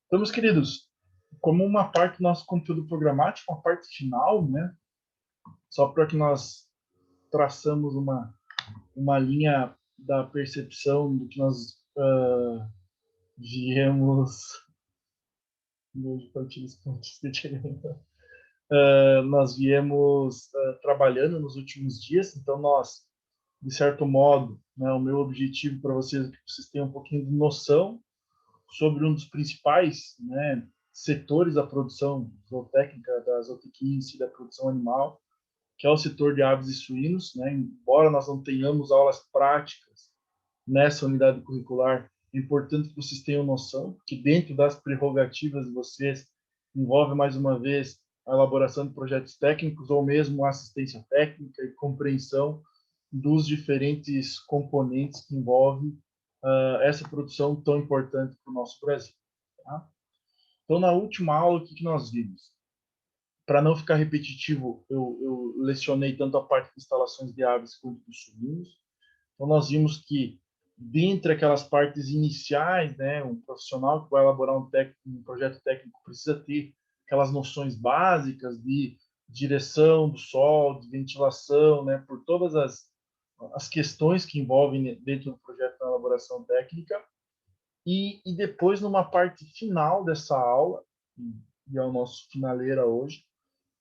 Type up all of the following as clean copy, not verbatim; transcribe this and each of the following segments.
Então, meus queridos, como uma parte do nosso conteúdo programático, uma parte final, né? Só para que nós traçamos uma linha da percepção do que nós viemos nós viemos trabalhando nos últimos dias. Então, nós, de certo modo, né, o meu objetivo para vocês é que vocês tenham um pouquinho de noção sobre um dos principais, né, setores da produção zootécnica, da zootecnia e da produção animal, que é o setor de aves e suínos, né? Embora nós não tenhamos aulas práticas nessa unidade curricular, é importante que vocês tenham noção que dentro das prerrogativas de vocês envolve mais uma vez a elaboração de projetos técnicos ou mesmo assistência técnica e compreensão dos diferentes componentes que envolvem essa produção tão importante para o nosso Brasil. Tá? Então, na última aula, o que nós vimos? Para não ficar repetitivo, eu lecionei tanto a parte de instalações de aves quanto dos suínos. Então, nós vimos que, dentre aquelas partes iniciais, né, um profissional que vai elaborar um projeto técnico precisa ter aquelas noções básicas de direção do sol, de ventilação, né, por todas as questões que envolvem dentro do projeto da elaboração técnica. E depois, numa parte final dessa aula, e é o nosso finaleira hoje,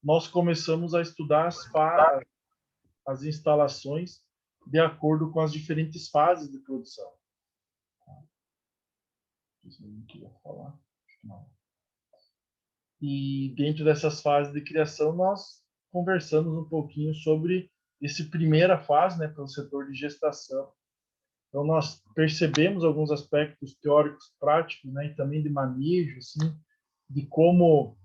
nós começamos a estudar as instalações de acordo com as diferentes fases de produção. E dentro dessas fases de criação, nós conversamos um pouquinho sobre essa primeira fase, né, pelo setor de gestação. Então, nós percebemos alguns aspectos teóricos práticos, né, e também de manejo, assim, de como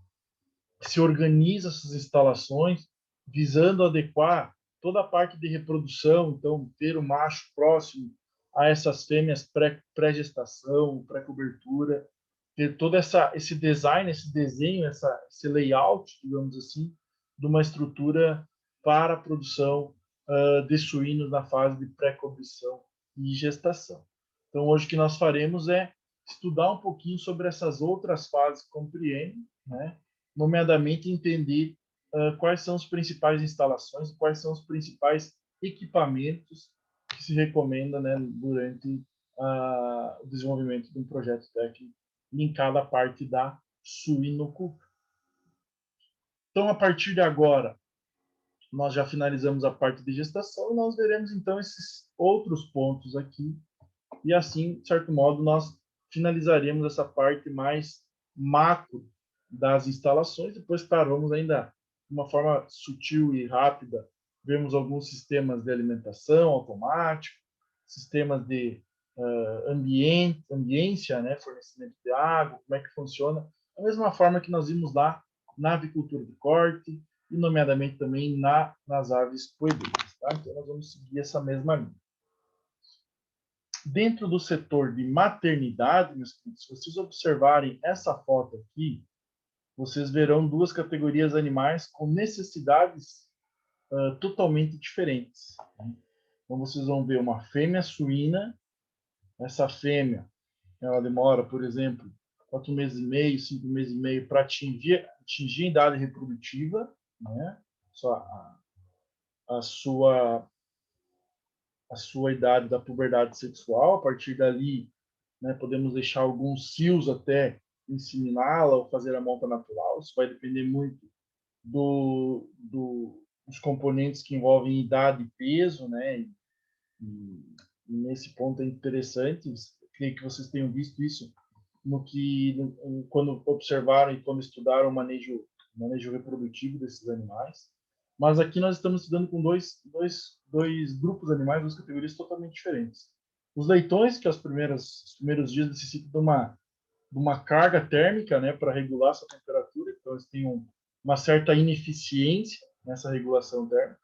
se organiza essas instalações, visando adequar toda a parte de reprodução, então ter o macho próximo a essas fêmeas pré-gestação, pré-cobertura, ter todo esse design, esse desenho, esse layout, digamos assim, de uma estrutura para a produção de suínos na fase de pré-cobrição e gestação. Então, hoje o que nós faremos é estudar um pouquinho sobre essas outras fases que compreendem, né? Nomeadamente entender quais são as principais instalações, quais são os principais equipamentos que se recomenda, né, durante o desenvolvimento de um projeto técnico linkado à parte da suinocultura. Então, a partir de agora, nós já finalizamos a parte de gestação e nós veremos, então, esses outros pontos aqui. E assim, de certo modo, nós finalizaremos essa parte mais macro das instalações. Depois, claro, vamos ainda, de uma forma sutil e rápida, vemos alguns sistemas de alimentação automático, sistemas de ambiência, né, fornecimento de água, como é que funciona, da mesma forma que nós vimos lá na avicultura de corte, e nomeadamente também nas aves poedeiras. Tá? Então, nós vamos seguir essa mesma linha. Dentro do setor de maternidade, meus queridos, se vocês observarem essa foto aqui, vocês verão duas categorias animais com necessidades totalmente diferentes. Né? Então, vocês vão ver uma fêmea suína. Essa fêmea, ela demora, por exemplo, 4 meses e meio, 5 meses e meio para atingir a idade reprodutiva, né? a sua idade da puberdade sexual. A partir dali, né, podemos deixar alguns cios até inseminá-la ou fazer a monta natural. Isso vai depender muito dos componentes que envolvem idade e peso, né? E nesse ponto é interessante, creio que vocês tenham visto isso quando observaram e quando estudaram o manejo reprodutivo desses animais. Mas aqui nós estamos estudando com dois grupos animais, duas categorias totalmente diferentes. Os leitões, que os primeiros dias necessitam de uma carga térmica, né, para regular essa temperatura, então eles têm uma certa ineficiência nessa regulação térmica.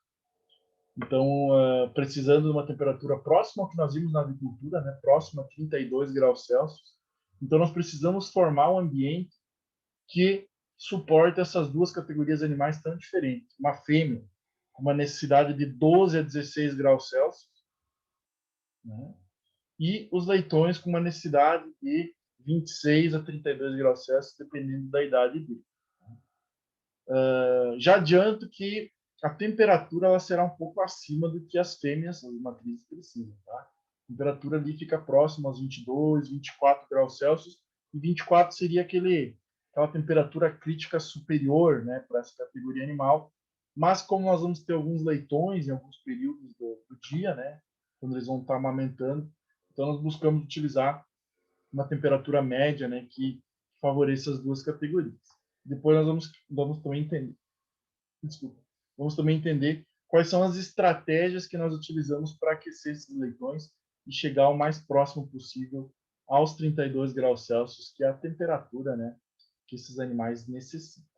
Então, precisando de uma temperatura próxima ao que nós vimos na agricultura, né, próxima a 32 graus Celsius. Então, nós precisamos formar um ambiente que suporte essas duas categorias de animais tão diferentes. Uma fêmea com uma necessidade de 12 a 16 graus Celsius, né, e os leitões com uma necessidade de 26 a 32 graus Celsius, dependendo da idade dele. Já adianto que a temperatura ela será um pouco acima do que as fêmeas, as matrizes, precisam. Tá? A temperatura ali fica próxima aos 22, 24 graus Celsius, e 24 seria aquela temperatura crítica superior, né, para essa categoria animal. Mas como nós vamos ter alguns leitões em alguns períodos do dia, né, quando eles vão estar amamentando, então nós buscamos utilizar uma temperatura média, né, que favoreça as duas categorias. Depois nós vamos também entender, desculpa, vamos também entender quais são as estratégias que nós utilizamos para aquecer esses leitões e chegar o mais próximo possível aos 32 graus Celsius, que é a temperatura, né, que esses animais necessitam.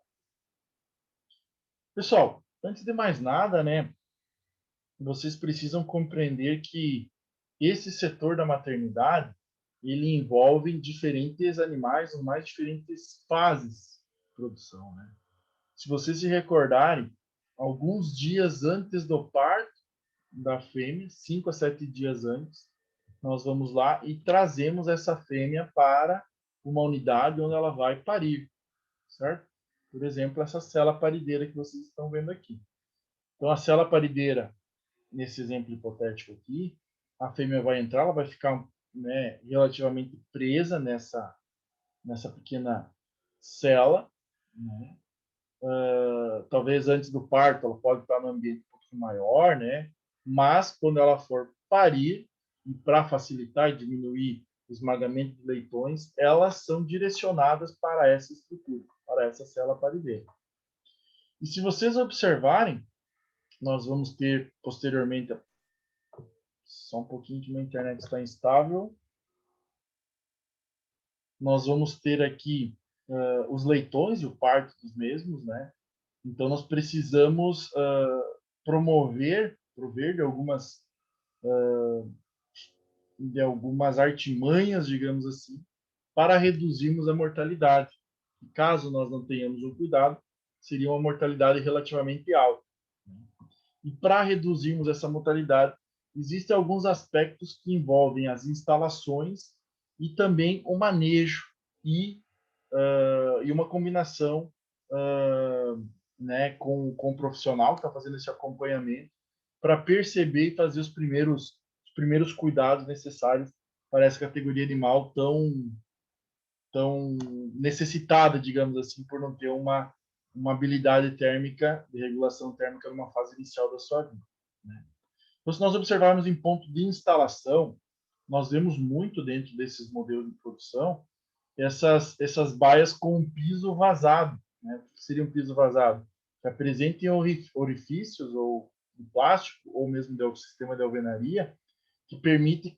Pessoal, antes de mais nada, né, vocês precisam compreender que esse setor da maternidade ele envolve diferentes animais, as mais diferentes fases de produção, né? Se vocês se recordarem, alguns dias antes do parto da fêmea, 5 a 7 dias antes, nós vamos lá e trazemos essa fêmea para uma unidade onde ela vai parir, certo? Por exemplo, essa cela parideira que vocês estão vendo aqui. Então, a cela parideira, nesse exemplo hipotético aqui, a fêmea vai entrar, ela vai ficar, né, relativamente presa nessa pequena cela, né? Talvez antes do parto ela pode estar num ambiente um pouquinho maior, né? Mas quando ela for parir, e para facilitar e diminuir o esmagamento de leitões, elas são direcionadas para essa estrutura, para essa cela parideira. E se vocês observarem, nós vamos ter posteriormente, só um pouquinho que minha internet está instável, nós vamos ter aqui os leitões e o parto dos mesmos, né? Então, nós precisamos prover de algumas artimanhas, digamos assim, para reduzirmos a mortalidade. E caso nós não tenhamos o cuidado, seria uma mortalidade relativamente alta. E para reduzirmos essa mortalidade, existem alguns aspectos que envolvem as instalações e também o manejo e uma combinação né, com o profissional que está fazendo esse acompanhamento para perceber e fazer os primeiros cuidados necessários para essa categoria animal tão necessitada, digamos assim, por não ter uma habilidade térmica, de regulação térmica numa fase inicial da sua vida. Né? Então, se nós observarmos em ponto de instalação, nós vemos muito dentro desses modelos de produção essas baias com um piso vazado. Né? O que seria um piso vazado? Que apresentem orifícios ou de plástico, ou mesmo do sistema de alvenaria, que permite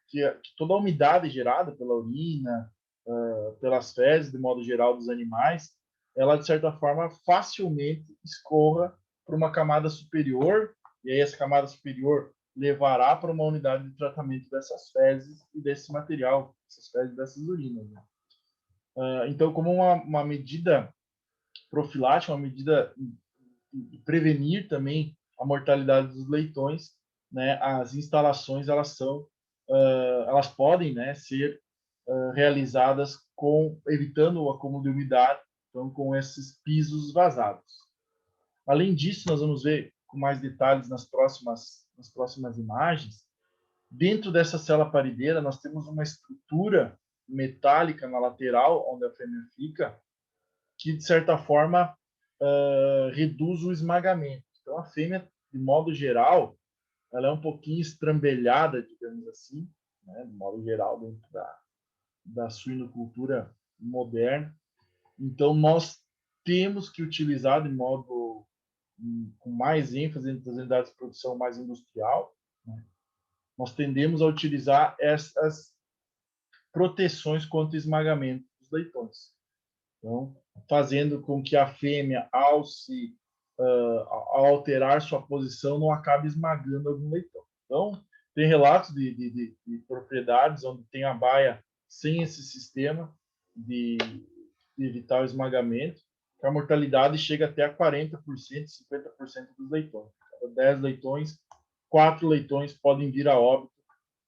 que toda a umidade gerada pela urina, pelas fezes, de modo geral, dos animais, ela, de certa forma, facilmente escorra para uma camada superior, e aí essa camada superior levará para uma unidade de tratamento dessas fezes e desse material, dessas fezes e dessas urinas. Né? Então, como uma medida profilática, uma medida de prevenir também a mortalidade dos leitões, né, as instalações elas podem, né, ser realizadas evitando o acúmulo de umidade, então com esses pisos vazados. Além disso, nós vamos ver com mais detalhes nas próximas imagens. Dentro dessa cela parideira, nós temos uma estrutura metálica na lateral, onde a fêmea fica, que, de certa forma, reduz o esmagamento. Então, a fêmea, de modo geral, ela é um pouquinho estrambelhada, digamos assim, né, de modo geral, dentro da suinocultura moderna. Então, nós temos que utilizar de modo com mais ênfase entre as unidades de produção mais industrial, né? Nós tendemos a utilizar essas proteções contra esmagamento dos leitões. Então, fazendo com que a fêmea, ao alterar sua posição, não acabe esmagando algum leitão. Então, tem relatos de propriedades onde tem a baia sem esse sistema de evitar o esmagamento, que a mortalidade chega até a 40%, 50% dos leitões. Cada 10 leitões, 4 leitões podem vir a óbito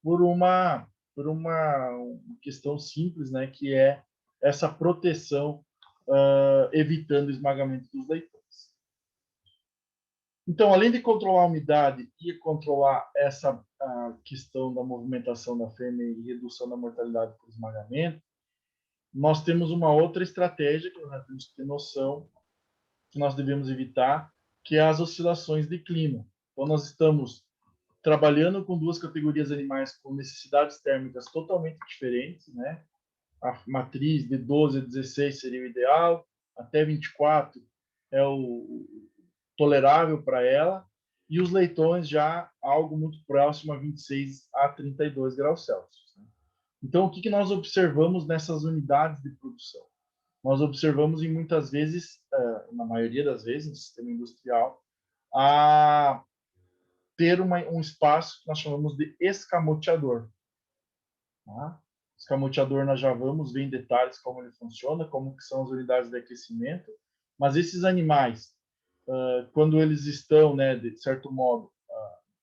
por uma por uma questão simples, né, que é essa proteção, evitando o esmagamento dos leitões. Então, além de controlar a umidade e controlar essa questão da movimentação da fêmea e redução da mortalidade por esmagamento, nós temos uma outra estratégia que nós temos que ter noção que nós devemos evitar, que é as oscilações de clima. Então, nós estamos trabalhando com duas categorias de animais com necessidades térmicas totalmente diferentes, né? A matriz de 12 a 16 seria o ideal, até 24 é o tolerável para ela, e os leitões já algo muito próximo a 26 a 32 graus Celsius. Então, o que nós observamos nessas unidades de produção? Nós observamos, e muitas vezes, na maioria das vezes, no sistema industrial, a ter um espaço que nós chamamos de escamoteador. Tá? Escamoteador, nós já vamos ver em detalhes como ele funciona, como que são as unidades de aquecimento, mas esses animais, quando eles estão, né, de certo modo,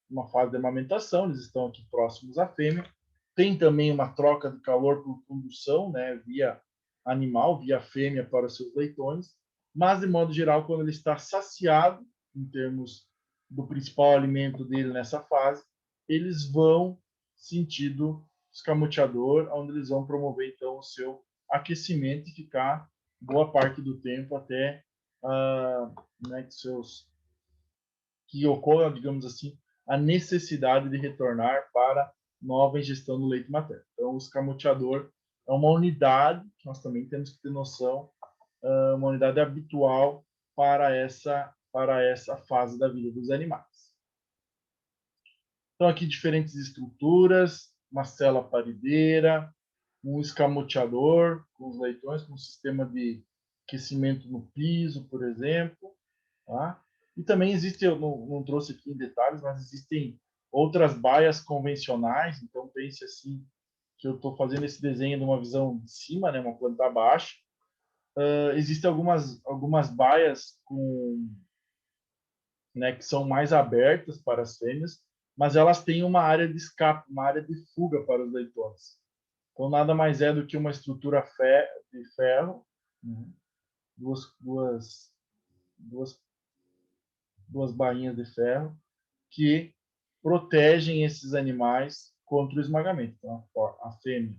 numa fase de amamentação, eles estão aqui próximos à fêmea, tem também uma troca de calor por condução, né, via animal, via fêmea para os seus leitões, mas, de modo geral, quando ele está saciado, em termos do principal alimento dele nessa fase, eles vão sentido escamoteador, onde eles vão promover, então, o seu aquecimento e ficar boa parte do tempo até né, que ocorra, digamos assim, a necessidade de retornar para nova ingestão do leite materno. Então, o escamoteador é uma unidade, que nós também temos que ter noção, uma unidade habitual para essa fase da vida dos animais. Então, aqui diferentes estruturas, uma cela parideira, um escamoteador com os leitões, com um sistema de aquecimento no piso, por exemplo. Tá? E também existe, eu não trouxe aqui em detalhes, mas existem outras baias convencionais. Então, pense assim, que eu estou fazendo esse desenho de uma visão de cima, né, uma planta baixa. Existem algumas baias né, que são mais abertas para as fêmeas, mas elas têm uma área de escape, uma área de fuga para os leitões. Então, nada mais é do que uma estrutura de ferro, né? duas, duas bainhas de ferro, que protegem esses animais contra o esmagamento. Então, a fêmea,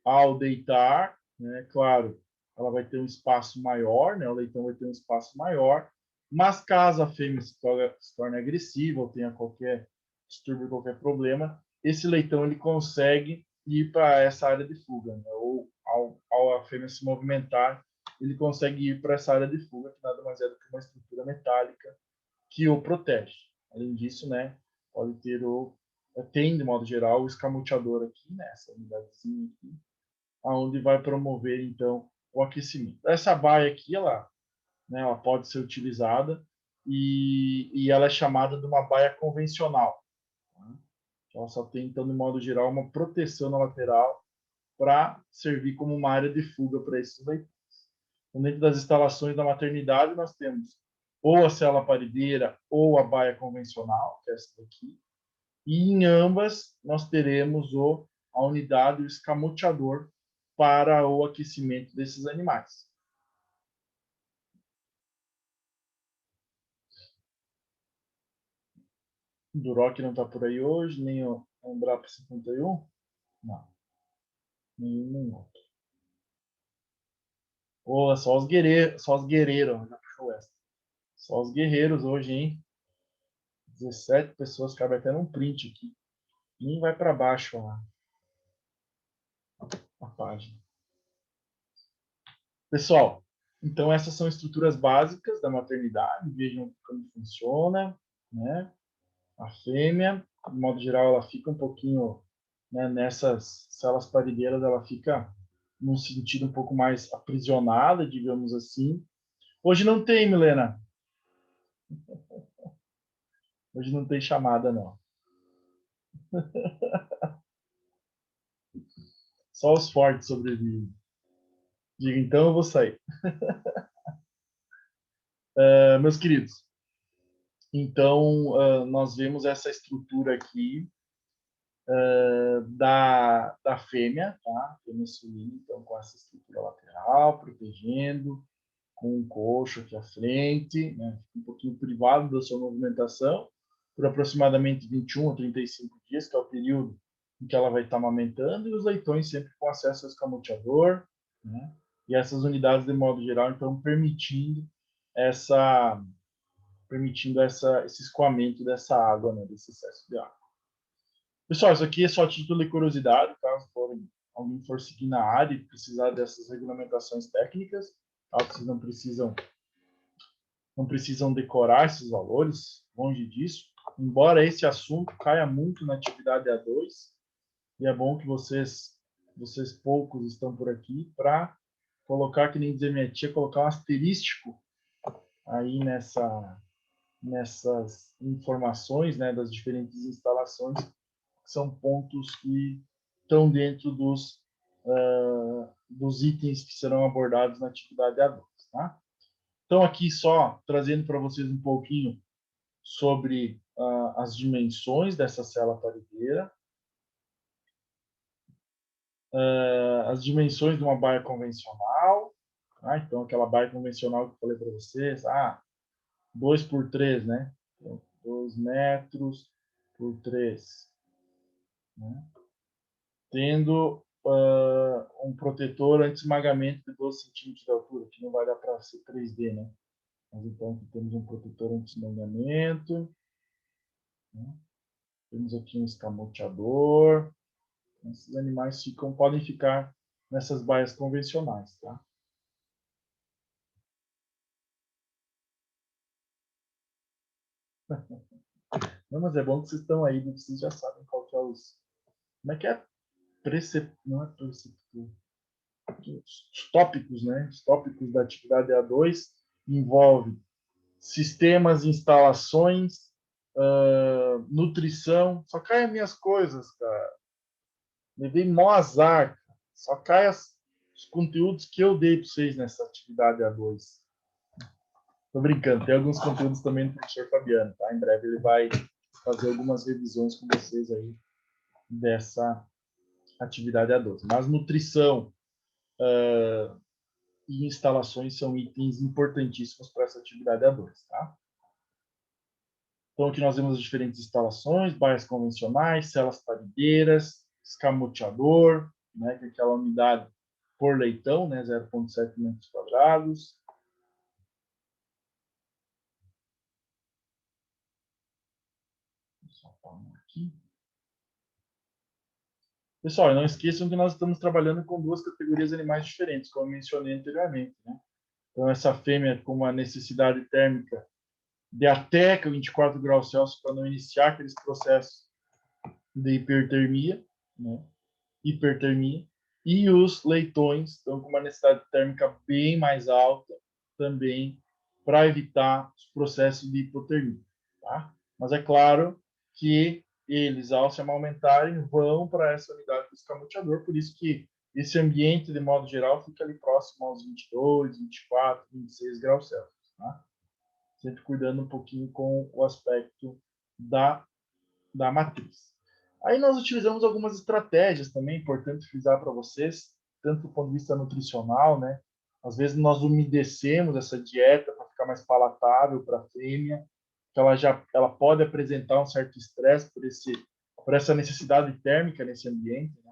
ao deitar, né, claro, ela vai ter um espaço maior, né, o leitão vai ter um espaço maior, mas caso a fêmea se torne agressiva ou tenha qualquer distúrbio, qualquer problema, esse leitão ele consegue ir para essa área de fuga, né, ou ao a fêmea se movimentar, ele consegue ir para essa área de fuga, que nada mais é do que uma estrutura metálica que o protege. Além disso, né, pode ter tem de modo geral o escamoteador aqui, né, essa unidadezinha aqui, aonde vai promover então o aquecimento. Essa baia aqui, ela pode ser utilizada e ela é chamada de uma baia convencional. Tá? Ela só tem então de modo geral uma proteção na lateral para servir como uma área de fuga para esses leitões. Então, dentro das instalações da maternidade nós temos ou a cela parideira ou a baia convencional, que é essa daqui, e em ambas nós teremos a unidade, o escamoteador, para o aquecimento desses animais. O Duroc não está por aí hoje, nem o Embrapa 51? Não, nenhum outro. Oh, só os guerreiros, já puxou essa. Só os guerreiros hoje, hein? 17 pessoas, cabe até num print aqui. Nem vai para baixo a página. Pessoal, então essas são estruturas básicas da maternidade, vejam como funciona, né? A fêmea, de modo geral, ela fica um pouquinho, né, nessas celas parideiras, ela fica num sentido um pouco mais aprisionada, digamos assim. Hoje não tem, Milena. Hoje não tem chamada, não. Só os fortes sobrevivem. Diga, então eu vou sair. Meus queridos, então nós vemos essa estrutura aqui da fêmea, tá? Fêmea suína, então, com essa estrutura lateral, protegendo, com um coxo aqui à frente, né? Um pouquinho privado da sua movimentação, por aproximadamente 21 a 35 dias, que é o período em que ela vai estar amamentando, e os leitões sempre com acesso ao escamoteador, né? E essas unidades, de modo geral, então, permitindo esse escoamento dessa água, né? Desse excesso de água. Pessoal, isso aqui é só título de curiosidade, caso alguém for seguir na área e precisar dessas regulamentações técnicas, tá? Vocês não precisam decorar esses valores, longe disso. Embora esse assunto caia muito na atividade A2, e é bom que vocês poucos estão por aqui para colocar, que nem dizer minha tia, colocar um asterístico aí nessas informações, né, das diferentes instalações, que são pontos que estão dentro dos itens que serão abordados na atividade A2, tá? Então, aqui só trazendo para vocês um pouquinho sobre as dimensões dessa cela parideira, as dimensões de uma baia convencional, tá? Então, aquela baia convencional que eu falei para vocês, 2 por 3, né? Então, 2 metros por 3, né? Tendo um protetor anti-esmagamento de 12 centímetros de altura, que não vai dar para ser 3D, né? Mas então aqui temos um protetor anti-esmagamento, né? Temos aqui um escamoteador. Esses animais podem ficar nessas baias convencionais, tá? Não, mas é bom que vocês estão aí, vocês já sabem qual que é os... Como é que é? Não é preceptor. Os tópicos, né? Os tópicos da atividade A2 envolvem sistemas, instalações, nutrição. Só cai as minhas coisas, cara. Levei mó azar. Só cai os conteúdos que eu dei para vocês nessa atividade A2. Tô brincando, tem alguns conteúdos também do professor Fabiano, tá? Em breve ele vai fazer algumas revisões com vocês aí dessa atividade A2. Mas nutrição e instalações são itens importantíssimos para essa atividade A2, tá? Então, aqui nós vemos as diferentes instalações, baias convencionais, celas parideiras, escamoteador, né, que é aquela unidade por leitão, né, 0,7 metros quadrados. Aqui. Pessoal, não esqueçam que nós estamos trabalhando com duas categorias de animais diferentes, como eu mencionei anteriormente, né? Então, essa fêmea com uma necessidade térmica de até 24 graus Celsius para não iniciar aqueles processos de hipertermia, né? Hipertermia. E os leitões estão com uma necessidade térmica bem mais alta também para evitar os processos de hipotermia, tá? Mas é claro que eles, ao se amamentarem, vão para essa unidade do escamoteador, por isso que esse ambiente, de modo geral, fica ali próximo aos 22, 24, 26 graus Celsius, tá? Sempre cuidando um pouquinho com o aspecto da matriz. Aí nós utilizamos algumas estratégias também, importante frisar para vocês, tanto do ponto de vista nutricional, né? Às vezes nós umedecemos essa dieta para ficar mais palatável para a fêmea, que ela pode apresentar um certo estresse por essa necessidade térmica nesse ambiente, né?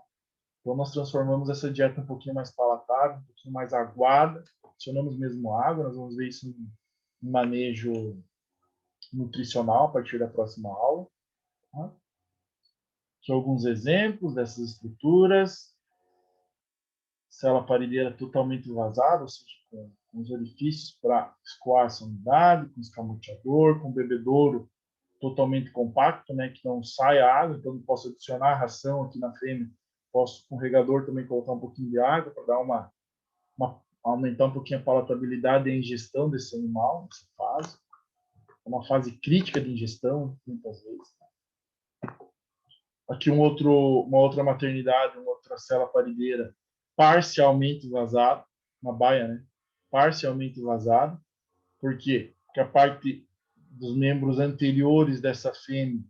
Então nós transformamos essa dieta um pouquinho mais palatável, um pouquinho mais aguada, adicionamos mesmo água, nós vamos ver isso em manejo nutricional a partir da próxima aula, tá? Aqui alguns exemplos dessas estruturas. Cela parideira totalmente vazada, ou seja, com os orifícios para escoar essa unidade, com escamoteador, com bebedouro totalmente compacto, né, que não sai a água, então eu posso adicionar a ração aqui na fêmea, posso com o regador também colocar um pouquinho de água para dar aumentar um pouquinho a palatabilidade e a ingestão desse animal, nessa fase. É uma fase crítica de ingestão, muitas vezes. Aqui uma outra maternidade, uma outra cela parideira parcialmente vazada, uma baia, né? Parcialmente vazada. Por quê? Porque a parte dos membros anteriores dessa fêmea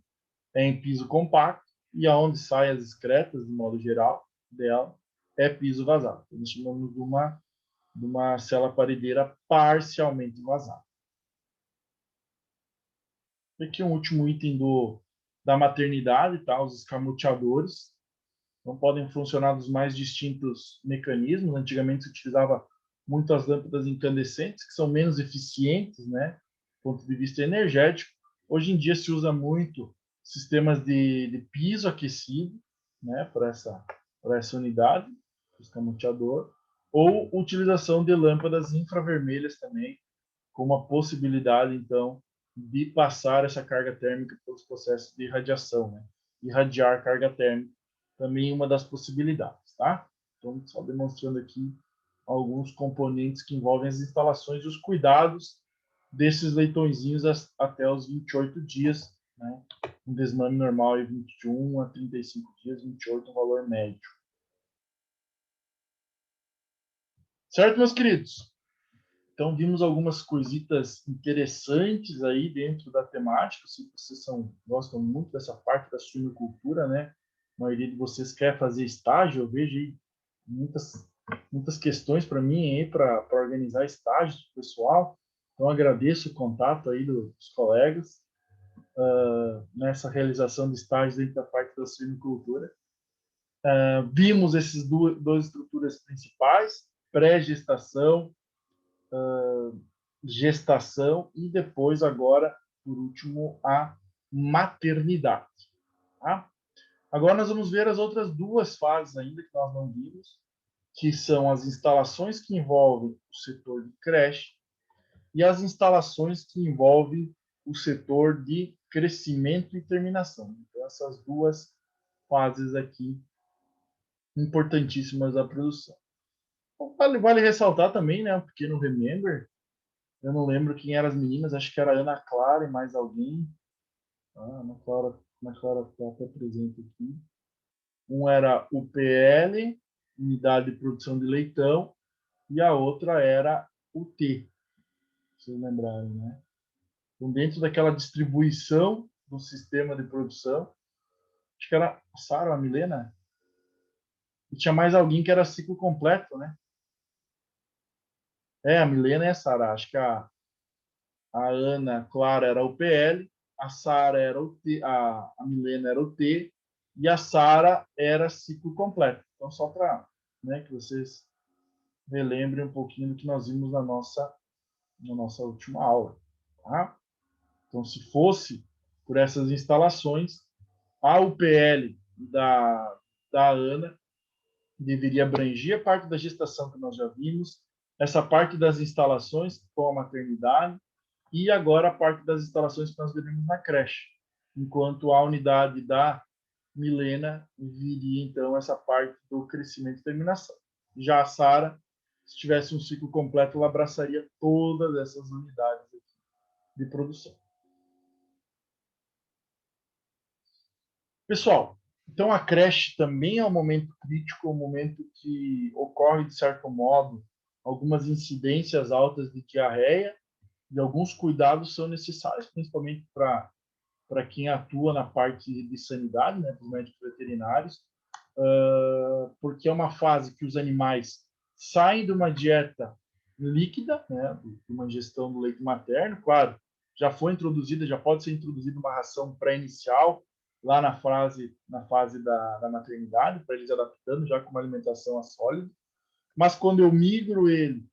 é em piso compacto, e aonde saem as excretas, de modo geral, dela, é piso vazado. Então, nós chamamos de uma célula paredeira parcialmente vazada. Aqui um último item da maternidade, tá? Os escamoteadores. Então, podem funcionar dos mais distintos mecanismos. Antigamente se utilizava muito as lâmpadas incandescentes, que são menos eficientes, né, do ponto de vista energético. Hoje em dia se usa muito sistemas de piso aquecido, né, para essa unidade, escamoteador, ou utilização de lâmpadas infravermelhas também, com uma possibilidade, então, de passar essa carga térmica pelos processos de irradiação, né? Irradiar carga térmica também uma das possibilidades, tá? Então, só demonstrando aqui alguns componentes que envolvem as instalações e os cuidados desses leitõezinhos até os 28 dias, né? Um desmame normal é 21 a 35 dias, 28 um valor médio. Certo, meus queridos? Então, vimos algumas coisitas interessantes aí dentro da temática. Se vocês gostam muito dessa parte da suinocultura, né? A maioria de vocês quer fazer estágio. Eu vejo aí muitas questões para mim aí para organizar estágios pro pessoal. Então, agradeço o contato aí dos colegas nessa realização de estágios dentro da parte da suinocultura. Vimos essas duas estruturas principais, pré-gestação, gestação e depois, agora, por último, a maternidade. Tá? Agora nós vamos ver as outras duas fases ainda que nós não vimos, que são as instalações que envolvem o setor de creche e as instalações que envolvem o setor de crescimento e terminação. Então, essas duas fases aqui importantíssimas da produção. Vale ressaltar também, né, um pequeno remember. Eu não lembro quem eram as meninas, acho que era a Ana Clara e mais alguém. Ana Clara está até presente aqui. Um era o PL, Unidade de Produção de Leitão, e a outra era o T, se vocês lembrarem, né? Então, dentro daquela distribuição do sistema de produção, acho que era a Sara ou a Milena, e tinha mais alguém que era ciclo completo, né? A Milena e a Sara. Acho que a Ana Clara era o PL, a Sara era o T, a Milena era o T, e a Sara era ciclo completo. Então, só para, né, que vocês relembrem um pouquinho do que nós vimos na nossa última aula. Tá? Então, se fosse por essas instalações, a UPL da Ana deveria abranger a parte da gestação que nós já vimos, essa parte das instalações com a maternidade e agora a parte das instalações que nós veremos na creche, enquanto a unidade da Milena viria, então, essa parte do crescimento e terminação. Já a Sara, se tivesse um ciclo completo, ela abraçaria todas essas unidades de produção. Pessoal, então a creche também é um momento crítico, um momento que ocorre, de certo modo, algumas incidências altas de diarreia e alguns cuidados são necessários, principalmente para quem atua na parte de sanidade, né, dos médicos veterinários, porque é uma fase que os animais saem de uma dieta líquida, né, de uma ingestão do leite materno, claro, já foi introduzida, já pode ser introduzida uma ração pré-inicial lá na fase da maternidade, para eles adaptando já com uma alimentação a sólido, mas quando eu migro ele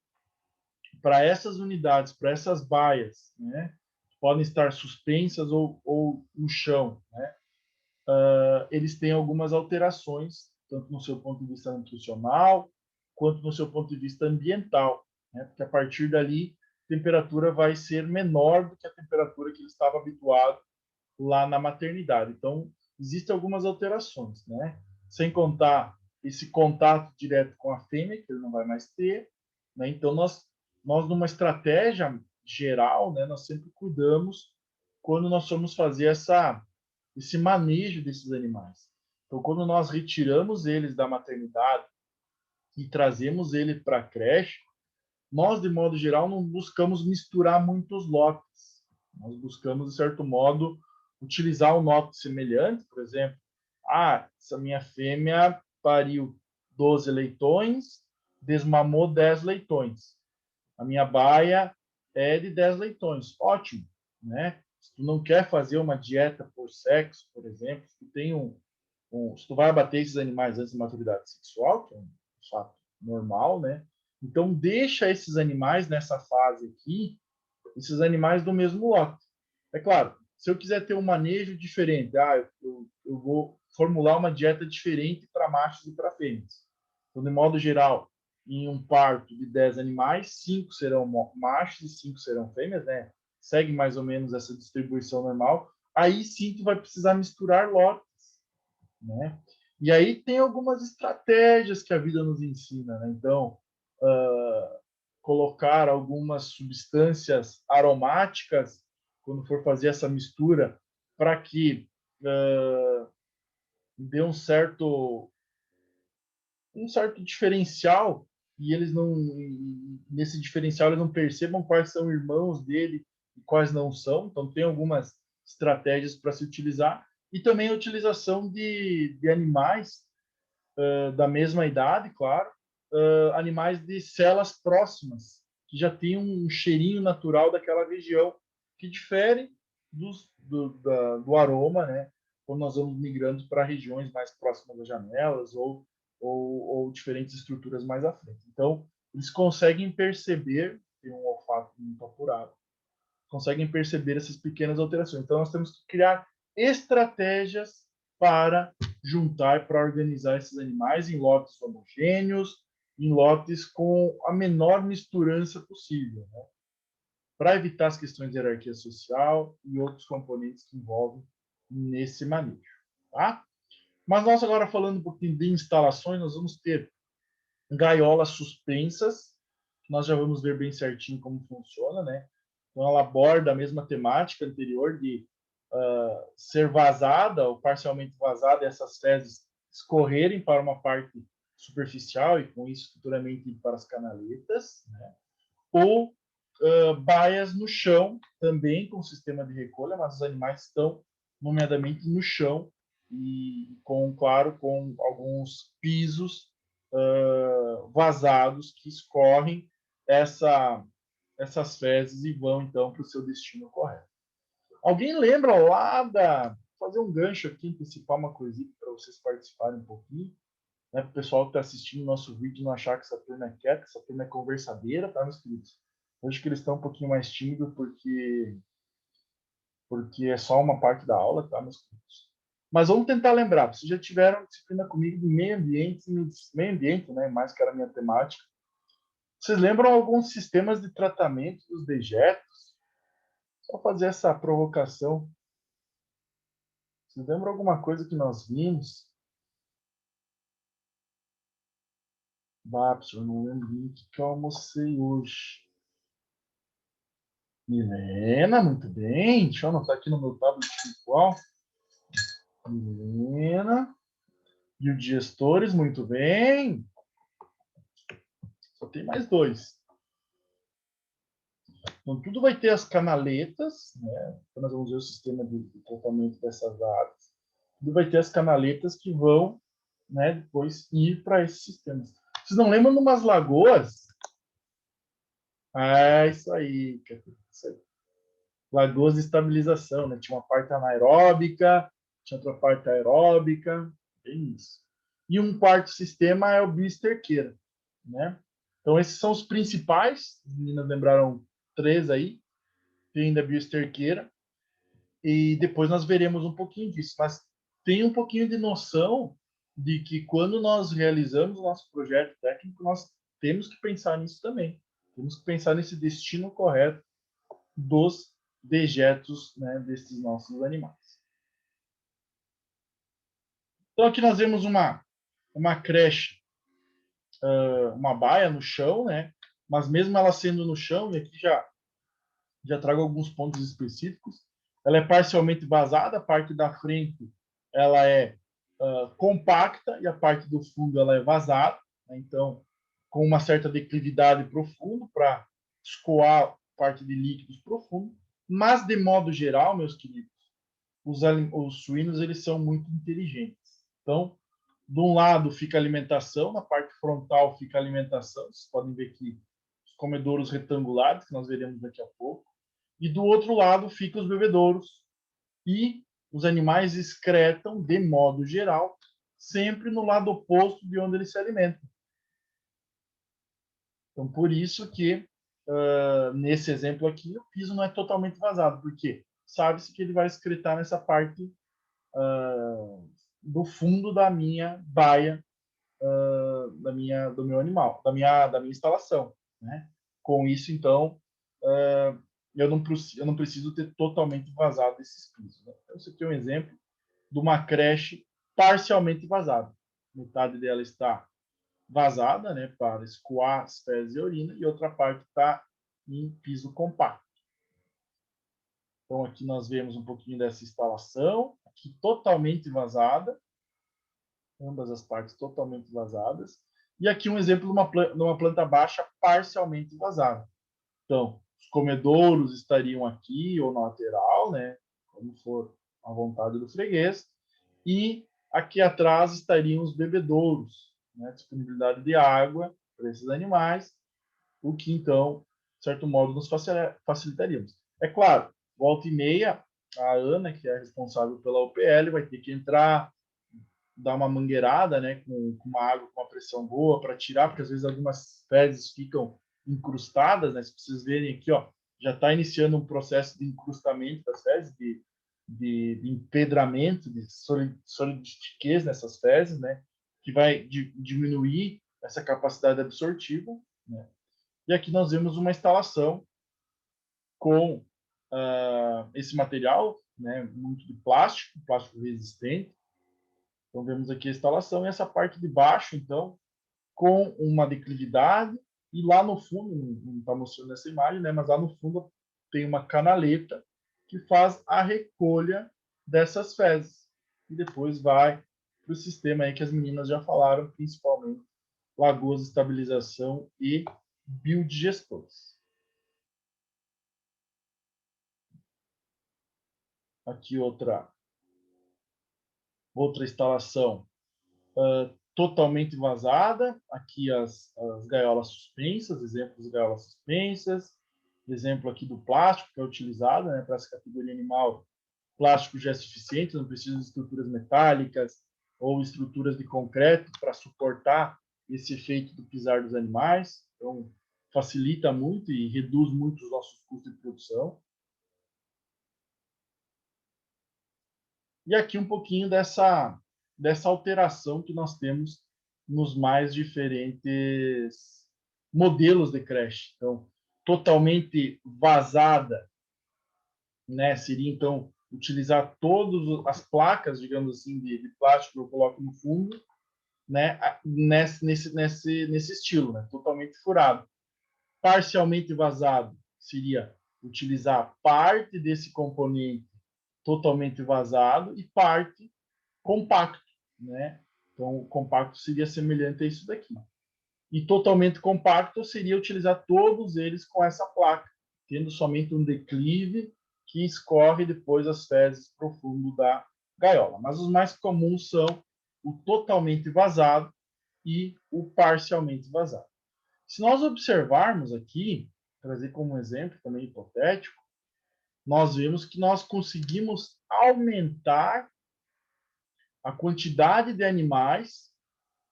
para essas unidades, para essas baias, né, podem estar suspensas ou no chão, né, eles têm algumas alterações, tanto no seu ponto de vista nutricional, quanto no seu ponto de vista ambiental, né? Porque a partir dali, a temperatura vai ser menor do que a temperatura que ele estava habituado lá na maternidade. Então, existem algumas alterações, né? Sem contar esse contato direto com a fêmea, que ele não vai mais ter, né? Então, nós numa estratégia geral, né, nós sempre cuidamos quando nós formos fazer esse manejo desses animais. Então, quando nós retiramos eles da maternidade e trazemos ele para a creche, nós, de modo geral, não buscamos misturar muitos lotes. Nós buscamos, de certo modo, utilizar um lote semelhante, por exemplo, Essa minha fêmea pariu 12 leitões, desmamou 10 leitões. A minha baia é de 10 leitões. Ótimo, né? Se tu não quer fazer uma dieta por sexo, por exemplo, se tu tem se tu vai abater esses animais antes da maturidade sexual, que é um fato normal, né? Então deixa esses animais nessa fase aqui, esses animais do mesmo lote. É claro, se eu quiser ter um manejo diferente, eu vou formular uma dieta diferente para machos e para fêmeas. Então, de modo geral, em um parto de 10 animais, 5 serão machos e 5 serão fêmeas, né? Segue mais ou menos essa distribuição normal. Aí sim tu vai precisar misturar lotes, né? E aí tem algumas estratégias que a vida nos ensina, né? Então, colocar algumas substâncias aromáticas quando for fazer essa mistura para que dê um certo diferencial e eles não nesse diferencial eles não percebam quais são irmãos dele e quais não são. Então tem algumas estratégias para se utilizar e também a utilização de animais da mesma idade, claro, animais de celas próximas, que já têm um cheirinho natural daquela região, que difere do aroma, né? Quando nós vamos migrando para regiões mais próximas das janelas ou diferentes estruturas mais à frente. Então, eles conseguem perceber, tem um olfato muito apurado, conseguem perceber essas pequenas alterações. Então, nós temos que criar estratégias para juntar, para organizar esses animais em lotes homogêneos, em lotes com a menor misturança possível, né? Para evitar as questões de hierarquia social e outros componentes que envolvem nesse manejo. Tá? Mas nós agora falando um pouquinho de instalações, nós vamos ter gaiolas suspensas, nós já vamos ver bem certinho como funciona, né? Então ela aborda a mesma temática anterior de ser vazada ou parcialmente vazada, essas fezes escorrerem para uma parte superficial e com isso futuramente ir para as canaletas, né? Ou baias no chão, também com sistema de recolha, mas os animais estão nomeadamente no chão e claro, com alguns pisos vazados que escorrem essas fezes e vão então para o seu destino correto. Alguém lembra lá fazer um gancho aqui, antecipar uma coisinha para vocês participarem um pouquinho, né? Para o pessoal que está assistindo o nosso vídeo não achar que essa turma é quieta, que essa turma é conversadeira, tá, meus queridos? Hoje que eles estão um pouquinho mais tímidos porque é só uma parte da aula, tá, meus queridos? Mas vamos tentar lembrar. Vocês já tiveram disciplina comigo de meio ambiente, né? Mais que era a minha temática. Vocês lembram alguns sistemas de tratamento dos dejetos? Só fazer essa provocação. Vocês lembram alguma coisa que nós vimos? Professor, não lembro o que eu almocei hoje. Milena, muito bem. Deixa eu anotar aqui no meu tablet virtual. Milena. Biodigestores, muito bem. Só tem mais dois. Então, tudo vai ter as canaletas, né? Então, nós vamos ver o sistema de tratamento dessas áreas. Tudo vai ter as canaletas que vão, né, depois ir para esses sistemas. Vocês não lembram de umas lagoas? Isso aí, isso aí. Lagoas de estabilização, né? Tinha uma parte anaeróbica, tinha outra parte aeróbica, bem isso. E um quarto sistema é o bioesterqueira, né? Então, esses são os principais. As meninas lembraram três aí. Tem ainda a bioesterqueira. E depois nós veremos um pouquinho disso. Mas tem um pouquinho de noção de que quando nós realizamos o nosso projeto técnico, nós temos que pensar nisso também. Temos que pensar nesse destino correto dos dejetos, né, desses nossos animais. Então aqui nós vemos uma creche, uma baia no chão, né? Mas mesmo ela sendo no chão, e aqui já trago alguns pontos específicos, ela é parcialmente vazada, a parte da frente ela é compacta e a parte do fundo ela é vazada, né? Então com uma certa declividade para o fundo para escoar parte de líquidos profundo, mas de modo geral, meus queridos, os suínos eles são muito inteligentes. Então, de um lado fica a alimentação, na parte frontal fica a alimentação. Vocês podem ver aqui os comedouros retangulares, que nós veremos daqui a pouco. E do outro lado ficam os bebedouros. E os animais excretam, de modo geral, sempre no lado oposto de onde eles se alimentam. Então, por isso que, nesse exemplo aqui, o piso não é totalmente vazado, porque sabe-se que ele vai excretar nessa parte do fundo da minha baia, do meu animal, da minha instalação, né? Com isso, então, eu não preciso ter totalmente vazado esses pisos, né? Então, esse aqui é um exemplo de uma creche parcialmente vazada. Metade dela está vazada, né, para escoar as fezes e urina, e outra parte está em piso compacto. Então, aqui nós vemos um pouquinho dessa instalação, aqui totalmente vazada, ambas as partes totalmente vazadas, e aqui um exemplo de uma planta baixa parcialmente vazada. Então, os comedouros estariam aqui ou na lateral, né, como for a vontade do freguês, e aqui atrás estariam os bebedouros, né, disponibilidade de água para esses animais, o que então, de certo modo, nos facilitaríamos. É claro, volta e meia, a Ana, que é responsável pela UPL, vai ter que entrar, dar uma mangueirada, né, com uma água com uma pressão boa para tirar, porque às vezes algumas fezes ficam incrustadas, né? Se vocês verem aqui, ó, já está iniciando um processo de incrustamento das fezes, de empedramento, de solidifiquez nessas fezes, né? Que vai diminuir essa capacidade absortiva, né? E aqui nós vemos uma instalação com esse material, né? Muito de plástico resistente. Então, vemos aqui a instalação e essa parte de baixo, então, com uma declividade, e lá no fundo, não está mostrando essa imagem, né, mas lá no fundo tem uma canaleta que faz a recolha dessas fezes. E depois vai para o sistema aí que as meninas já falaram, principalmente lagoas de estabilização e biodigestores. Aqui outra instalação totalmente vazada. Aqui as gaiolas suspensas, exemplos de gaiolas suspensas. Exemplo aqui do plástico que é utilizado, né, para essa categoria animal. Plástico já é suficiente, não precisa de estruturas metálicas ou estruturas de concreto para suportar esse efeito do pisar dos animais. Então, facilita muito e reduz muito os nossos custos de produção. E aqui um pouquinho dessa alteração que nós temos nos mais diferentes modelos de creche. Então, totalmente vazada, né? Seria, então, utilizar todas as placas, digamos assim, de plástico que eu coloco no fundo, né? Nesse estilo, né? Totalmente furado. Parcialmente vazado seria utilizar parte desse componente totalmente vazado e parte compacto, né? Então, o compacto seria semelhante a isso daqui. E totalmente compacto seria utilizar todos eles com essa placa, tendo somente um declive que escorre depois as fezes para o fundo da gaiola. Mas os mais comuns são o totalmente vazado e o parcialmente vazado. Se nós observarmos aqui, trazer como exemplo também hipotético, nós vemos que nós conseguimos aumentar a quantidade de animais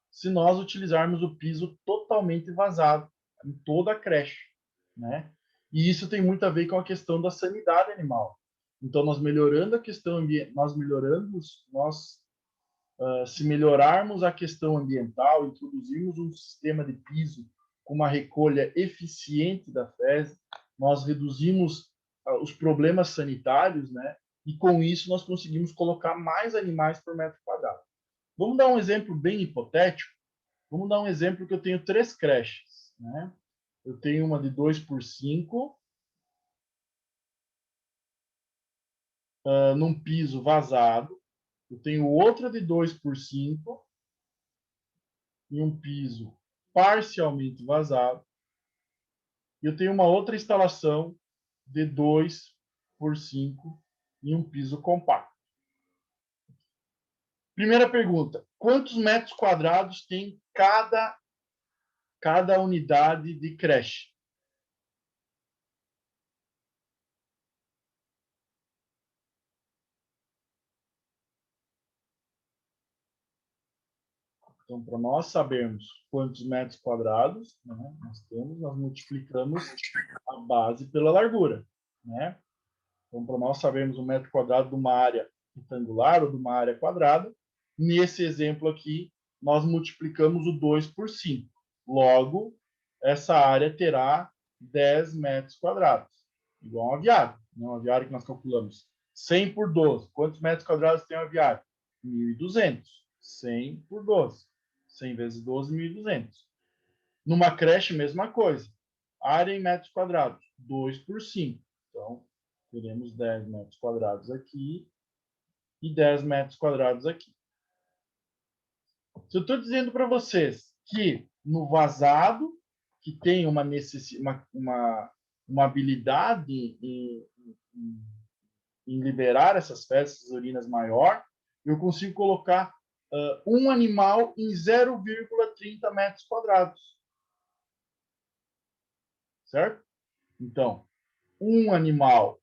se nós utilizarmos o piso totalmente vazado em toda a creche, né? E isso tem muito a ver com a questão da sanidade animal. Então, nós melhorando a questão ambiental, se melhorarmos a questão ambiental, introduzirmos um sistema de piso com uma recolha eficiente da fezes, nós reduzimos os problemas sanitários, né? E com isso nós conseguimos colocar mais animais por metro quadrado. Vamos dar um exemplo bem hipotético. Vamos dar um exemplo que eu tenho 3 creches, né? Eu tenho uma de 2x5, num piso vazado. Eu tenho outra de 2x5 em um piso parcialmente vazado. E eu tenho uma outra instalação de 2x5 em um piso compacto. Primeira pergunta: quantos metros quadrados tem cada unidade de creche? Então, para nós sabermos quantos metros quadrados, né, nós temos, nós multiplicamos a base pela largura, né? Então, para nós sabermos um metro quadrado de uma área retangular ou de uma área quadrada, nesse exemplo aqui, nós multiplicamos o 2 por 5. Logo, essa área terá 10 metros quadrados, igual um aviário. Né? Um aviário que nós calculamos 100 por 12. Quantos metros quadrados tem um aviário? 1.200. 100 por 12. 100 vezes 12, 1.200. Numa creche, mesma coisa. Área em metros quadrados, 2 por 5. Então, teremos 10 metros quadrados aqui e 10 metros quadrados aqui. Se eu estou dizendo para vocês que no vazado, que tem uma habilidade em liberar essas fezes, urinas maior, eu consigo colocar um animal em 0,30 metros quadrados. Certo? Então, um animal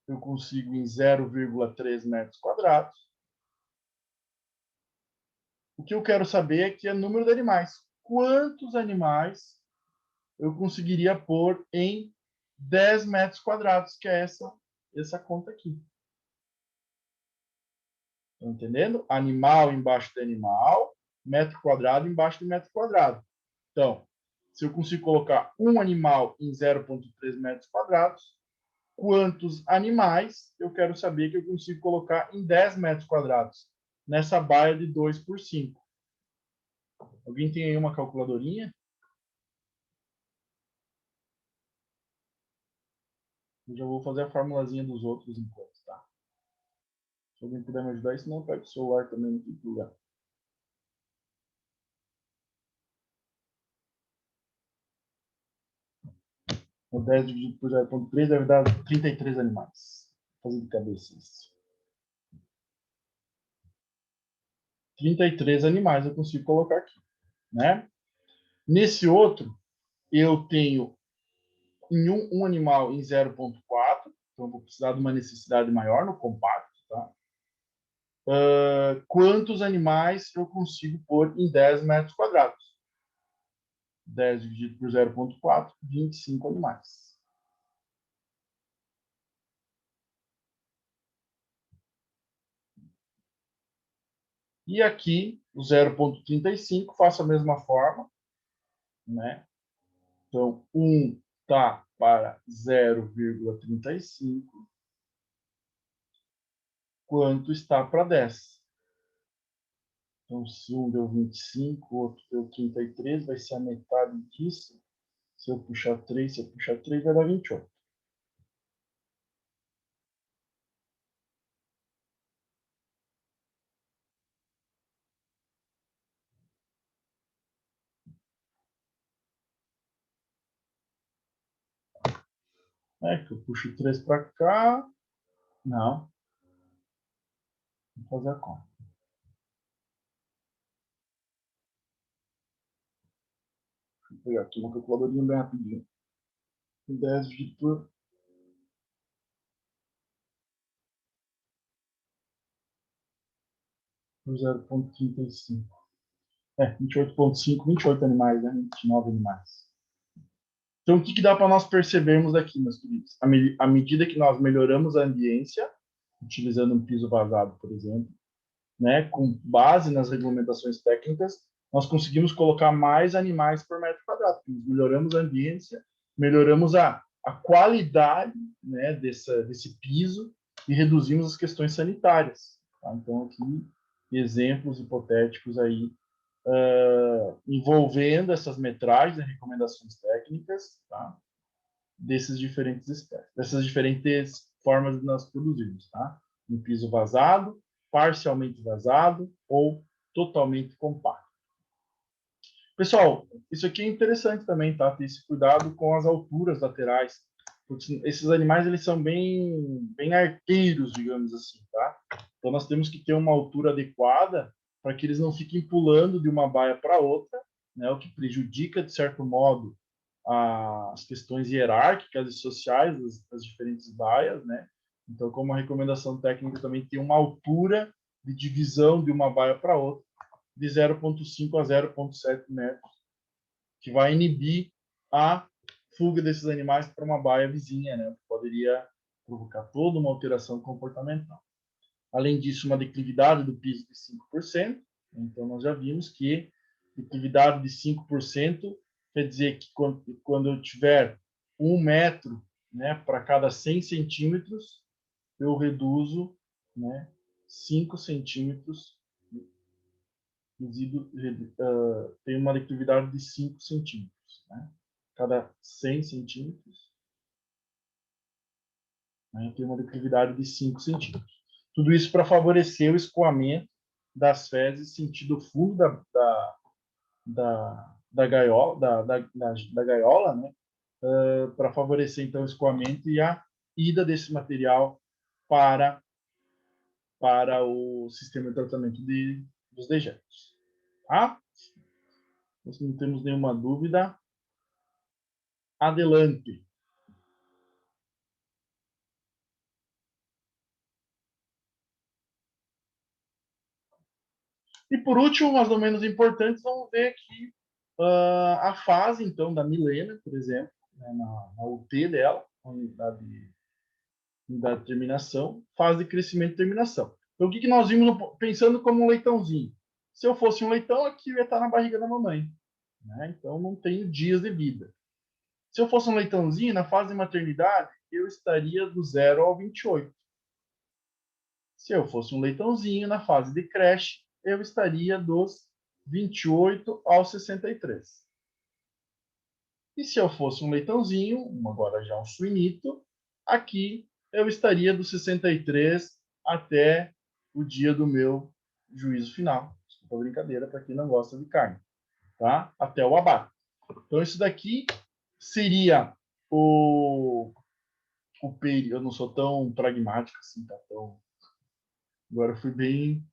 eu consigo em 0,3 metros quadrados. O que eu quero saber aqui é o número de animais. Quantos animais eu conseguiria pôr em 10 metros quadrados, que é essa conta aqui. Estão entendendo? Animal embaixo de animal, metro quadrado embaixo de metro quadrado. Então, se eu consigo colocar um animal em 0,3 metros quadrados, quantos animais eu quero saber que eu consigo colocar em 10 metros quadrados, nessa baia de 2 por 5. Alguém tem aí uma calculadorinha? Eu já vou fazer a formulazinha dos outros enquanto, tá? Se alguém puder me ajudar, senão eu pego o celular também aqui pro lugar. O 10 dividido por 0,3 deve dar 33 animais. Vou fazer de cabeça isso. 33 animais eu consigo colocar aqui, né? Nesse outro, eu tenho em um animal em 0,4, então vou precisar de uma necessidade maior no compacto, tá? Quantos animais eu consigo pôr em 10 metros quadrados? 10 dividido por 0,4, 25 animais. E aqui, o 0,35, faço a mesma forma, né? Então, 1 está para 0,35. Quanto está para 10? Então, se um deu 25, o outro deu 33, vai ser a metade disso. Se eu puxar 3, vai dar 28. Que eu puxo 3 para cá. Não. Vou fazer a conta. Deixa eu pegar aqui uma calculadorinha bem rapidinho. 10 dividido por 0,35. 28,5, 28 animais, né? 29 animais. Então, o que dá para nós percebermos aqui, meus queridos? À medida que nós melhoramos a ambiência, utilizando um piso vazado, por exemplo, né, com base nas regulamentações técnicas, nós conseguimos colocar mais animais por metro quadrado. Nós melhoramos a ambiência, melhoramos a qualidade, né, desse piso e reduzimos as questões sanitárias. Tá? Então, aqui, exemplos hipotéticos aí envolvendo essas metragens e recomendações técnicas, tá? Dessas diferentes formas de nós produzirmos, tá? Um piso vazado, parcialmente vazado ou totalmente compacto. Pessoal, isso aqui é interessante também, tá? Ter esse cuidado com as alturas laterais, esses animais eles são bem arteiros, digamos assim, tá? Então nós temos que ter uma altura adequada para que eles não fiquem pulando de uma baia para outra, né? O que prejudica de certo modo as questões hierárquicas e sociais das diferentes baias, né? Então, como a recomendação técnica também tem uma altura de divisão de uma baia para outra de 0,5 a 0,7 metros, que vai inibir a fuga desses animais para uma baia vizinha, né? Poderia provocar toda uma alteração comportamental. Além disso, uma declividade do piso de 5%. Então, nós já vimos que declividade de 5% quer dizer que quando eu tiver 1 metro, né, para cada 100 centímetros, eu reduzo, né, 5 centímetros, tem uma declividade de 5 centímetros. Né? Cada 100 centímetros, né, tem uma declividade de 5 centímetros. Tudo isso para favorecer o escoamento das fezes sentido fundo da gaiola, né? Para favorecer, então, o escoamento e a ida desse material para o sistema de tratamento dos dejetos. Tá? Se não temos nenhuma dúvida, adelante. E por último, mas não menos importante, vamos ver aqui a fase, então, da Milena, por exemplo, né, na UT dela, unidade de terminação, fase de crescimento e terminação. Então, o que nós vimos pensando como um leitãozinho? Se eu fosse um leitão, aqui eu ia estar na barriga da mamãe. Né? Então, não tenho dias de vida. Se eu fosse um leitãozinho, na fase de maternidade, eu estaria do 0 ao 28. Se eu fosse um leitãozinho, na fase de creche, eu estaria dos 28 aos 63. E se eu fosse um leitãozinho, agora já um suinito, aqui eu estaria dos 63 até o dia do meu juízo final. Desculpa a brincadeira para quem não gosta de carne. Tá? Até o abate. Então, isso daqui seria o período. Eu não sou tão pragmático assim, tá? Então, agora eu fui bem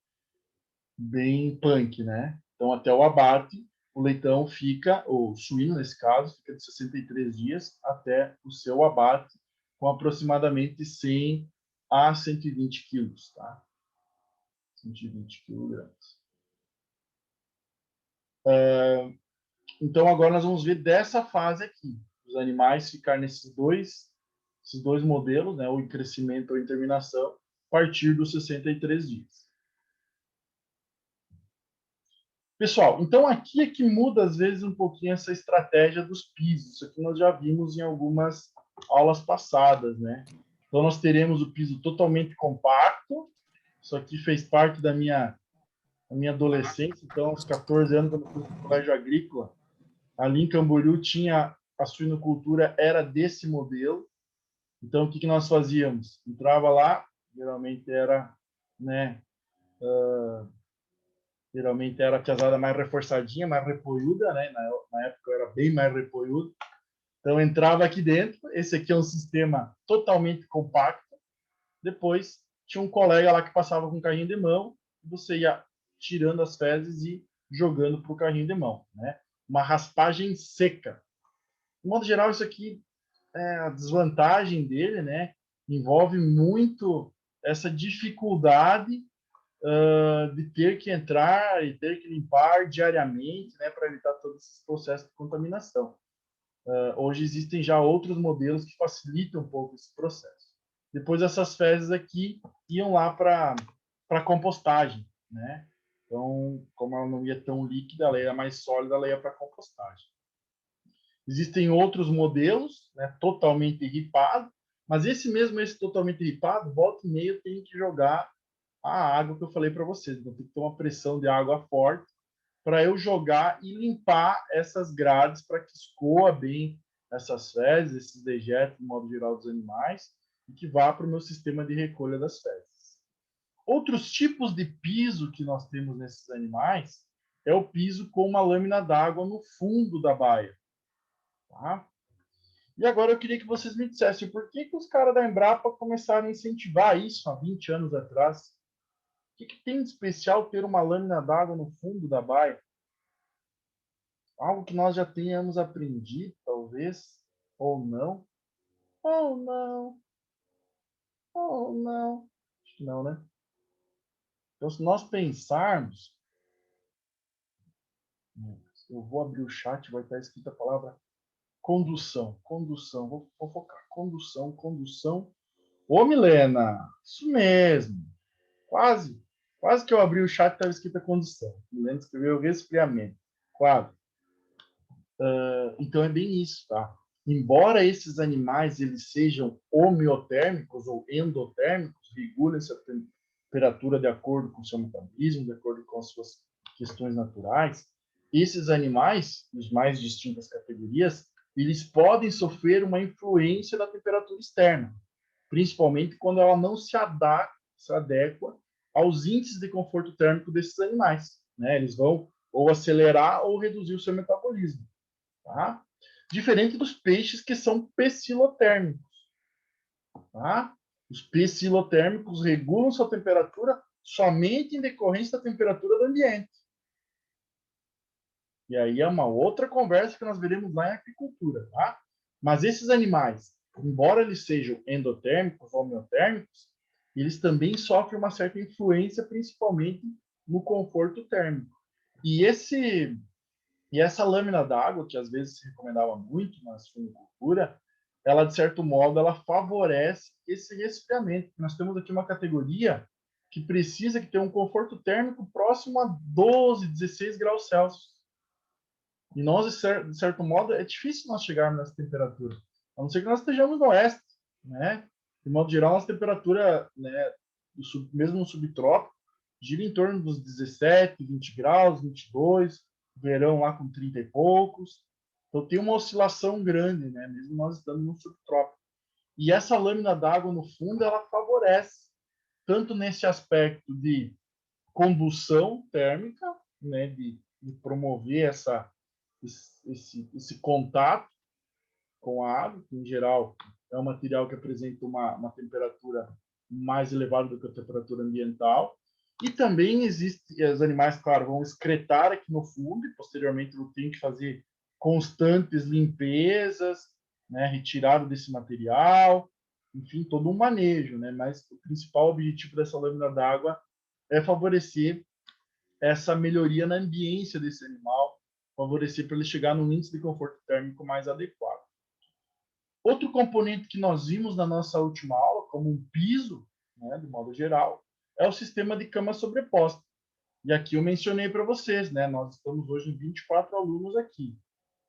punk, né? Então, até o abate, o leitão fica, o suíno nesse caso, fica de 63 dias até o seu abate, com aproximadamente 100 a 120 quilos, tá? 120 quilogramas. Então, agora nós vamos ver dessa fase aqui, os animais ficar nesses dois modelos, né? Ou em crescimento ou em terminação, a partir dos 63 dias. Pessoal, então aqui é que muda às vezes um pouquinho essa estratégia dos pisos. Isso aqui nós já vimos em algumas aulas passadas, né? Então nós teremos o piso totalmente compacto. Isso aqui fez parte da minha adolescência. Então, aos 14 anos, quando eu fui no colégio agrícola, ali em Camboriú tinha a suinocultura era desse modelo. Então o que nós fazíamos? Entrava lá, geralmente era, né? Geralmente era a piazada mais reforçadinha, mais repoiuda, né? Na época eu era bem mais repoiudo. Então entrava aqui dentro. Esse aqui é um sistema totalmente compacto. Depois tinha um colega lá que passava com um carrinho de mão. E você ia tirando as fezes e jogando para o carrinho de mão, né? Uma raspagem seca. De modo geral, isso aqui a desvantagem dele, né? Envolve muito essa dificuldade de ter que entrar e ter que limpar diariamente, né, para evitar todos esses processos de contaminação. Hoje existem já outros modelos que facilitam um pouco esse processo. Depois essas fezes aqui iam lá para compostagem, né? Então, como ela não ia tão líquida, ela ia mais sólida, ela ia para compostagem. Existem outros modelos, né, totalmente ripado, mas esse totalmente ripado, volta e meia tem que jogar a água que eu falei para vocês. Então, tem que ter uma pressão de água forte para eu jogar e limpar essas grades para que escoa bem essas fezes, esses dejetos, de modo geral, dos animais, e que vá para o meu sistema de recolha das fezes. Outros tipos de piso que nós temos nesses animais é o piso com uma lâmina d'água no fundo da baia. Tá? E agora eu queria que vocês me dissessem por que os caras da Embrapa começaram a incentivar isso há 20 anos atrás? O que tem de especial ter uma lâmina d'água no fundo da baia? Algo que nós já tenhamos aprendido, talvez, ou não. Ou não, ou não. Acho que não, né? Então, se nós pensarmos, eu vou abrir o chat, vai estar escrita a palavra condução, condução, vou focar, condução, condução. Ô, Milena, isso mesmo, quase, quase que eu abri o chat e estava escrita condução. Milena escreveu resfriamento, quase. Então é bem isso, tá? Embora esses animais eles sejam homeotérmicos ou endotérmicos, regulem essa temperatura de acordo com o seu metabolismo, de acordo com as suas questões naturais, esses animais, os mais distintas categorias, eles podem sofrer uma influência da temperatura externa, principalmente quando ela não se adequa aos índices de conforto térmico desses animais, né? Eles vão ou acelerar ou reduzir o seu metabolismo. Tá? Diferente dos peixes que são pecilotérmicos. Tá? Os pecilotérmicos regulam sua temperatura somente em decorrência da temperatura do ambiente. E aí é uma outra conversa que nós veremos lá em agricultura. Tá? Mas esses animais, embora eles sejam endotérmicos ou homeotérmicos, eles também sofrem uma certa influência, principalmente no conforto térmico. E essa lâmina d'água, que às vezes se recomendava muito na suinocultura, ela, de certo modo, ela favorece esse resfriamento. Nós temos aqui uma categoria que precisa que tenha um conforto térmico próximo a 12, 16 graus Celsius. E nós, de certo modo, é difícil nós chegarmos nessa temperatura, a não ser que nós estejamos no oeste, né? De modo geral, nossa temperatura, né, mesmo no subtrópico, gira em torno dos 17, 20 graus, 22, verão lá com 30 e poucos. Então tem uma oscilação grande, né? Mesmo nós estando no subtrópico. E essa lâmina d'água no fundo, ela favorece tanto nesse aspecto de condução térmica, né? De promover esse contato com a água, que em geral é um material que apresenta uma temperatura mais elevada do que a temperatura ambiental. E também existe, os animais, claro, vão excretar aqui no fundo e posteriormente eu tenho que fazer constantes limpezas, né, retirada desse material, enfim, todo um manejo, né? Mas o principal objetivo dessa lâmina d'água é favorecer essa melhoria na ambiência desse animal, favorecer para ele chegar num índice de conforto térmico mais adequado. Outro componente que nós vimos na nossa última aula, como um piso, né, de modo geral, é o sistema de cama sobreposta. E aqui eu mencionei para vocês, né, nós estamos hoje em 24 alunos aqui.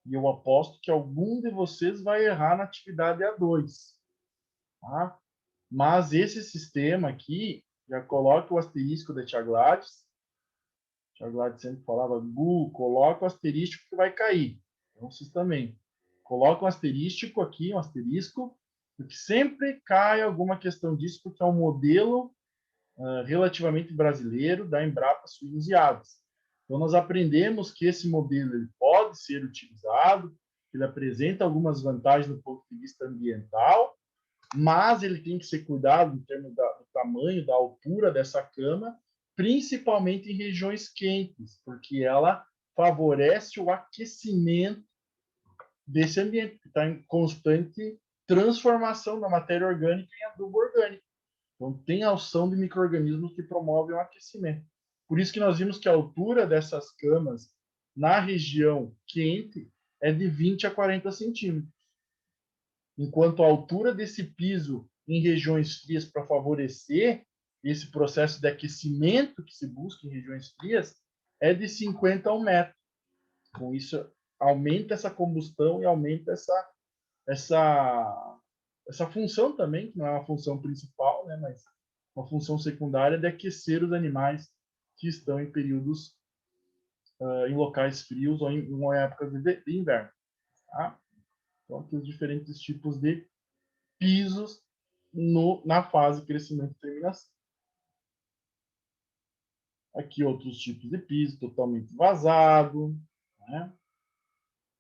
E eu aposto que algum de vocês vai errar na atividade A2. Tá? Mas esse sistema aqui, já coloca o asterisco da Tia Gladys. Tia Gladys sempre falava, Gu, coloca o asterisco que vai cair. Então vocês também. Coloca um asterístico aqui, um asterisco, porque sempre cai alguma questão disso, porque é um modelo relativamente brasileiro da Embrapa Suínos e Aves. Então, nós aprendemos que esse modelo ele pode ser utilizado, ele apresenta algumas vantagens do ponto de vista ambiental, mas ele tem que ser cuidado em termos do tamanho, da altura dessa cama, principalmente em regiões quentes, porque ela favorece o aquecimento desse ambiente, que está em constante transformação da matéria orgânica em adubo orgânico. Então, tem a ação de micro-organismos que promovem o aquecimento. Por isso que nós vimos que a altura dessas camas na região quente é de 20 a 40 centímetros, enquanto a altura desse piso em regiões frias para favorecer esse processo de aquecimento que se busca em regiões frias é de 50 a 1 metro. Com isso, aumenta essa combustão e aumenta essa função também, que não é uma função principal, né, mas uma função secundária de aquecer os animais que estão em períodos, em locais frios ou em épocas de inverno. Tá? Então, aqui os diferentes tipos de pisos na fase crescimento e terminação. Aqui outros tipos de piso, totalmente vazado, né?